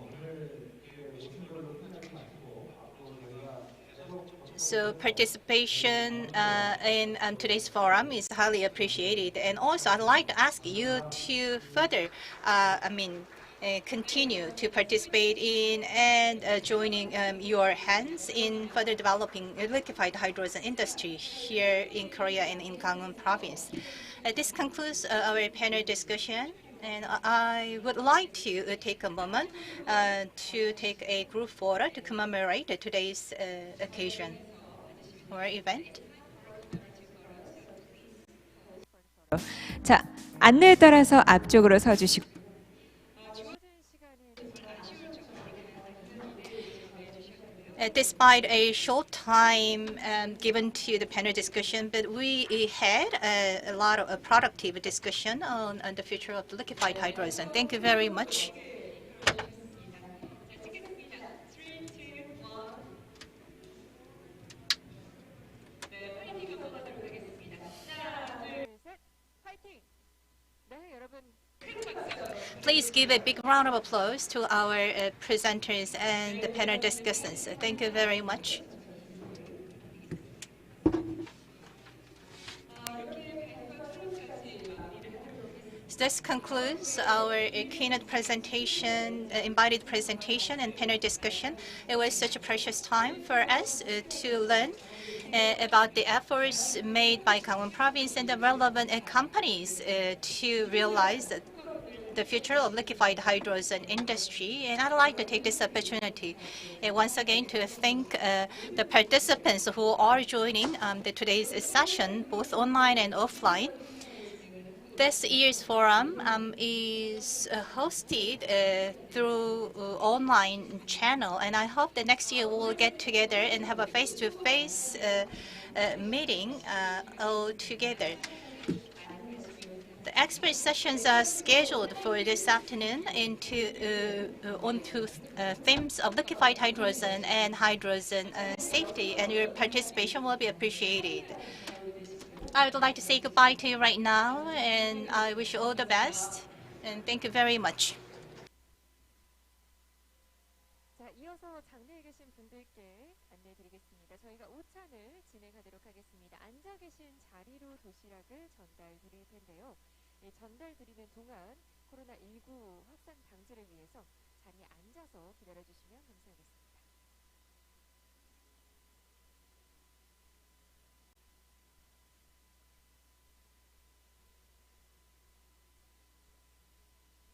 So participation in today's forum is highly appreciated. And also, I'd like to ask you to further, continue to participate in and joining your hands in further developing liquefied hydrogen industry here in Korea and in Gangwon province. This concludes our panel discussion. And I would like to take a moment to take a group photo to commemorate today's occasion or event. 자, 안내에 따라서 앞쪽으로 서주시고. Despite a short time given to the panel discussion, but we had a lot of productive discussion on the future of liquefied hydrogen. Thank you very much. Please give a big round of applause to our presenters and the panel discussants. Thank you very much. This concludes our keynote presentation, invited presentation and panel discussion. It was such a precious time for us to learn about the efforts made by Gangwon province and the relevant companies to realize the future of liquefied hydrogen industry. And I'd like to take this opportunity once again to thank the participants who are joining today's session, both online and offline. This year's forum is hosted through online channel, and I hope that next year we will get together and have a face-to-face meeting all together. The expert sessions are scheduled for this afternoon onto themes of liquefied hydrogen and hydrogen safety, and your participation will be appreciated. I would like to say goodbye to you right now, and I wish you all the best, and thank you very much. 자, 이어서 장내에 계신 분들께 안내드리겠습니다. 저희가 오찬을 진행하도록 하겠습니다. 앉아 계신 자리로 도시락을 전달 드릴 텐데요. 전달 드리는 동안 코로나19 확산 방지를 위해서 자리에 앉아서 기다려 주시면 감사하겠습니다.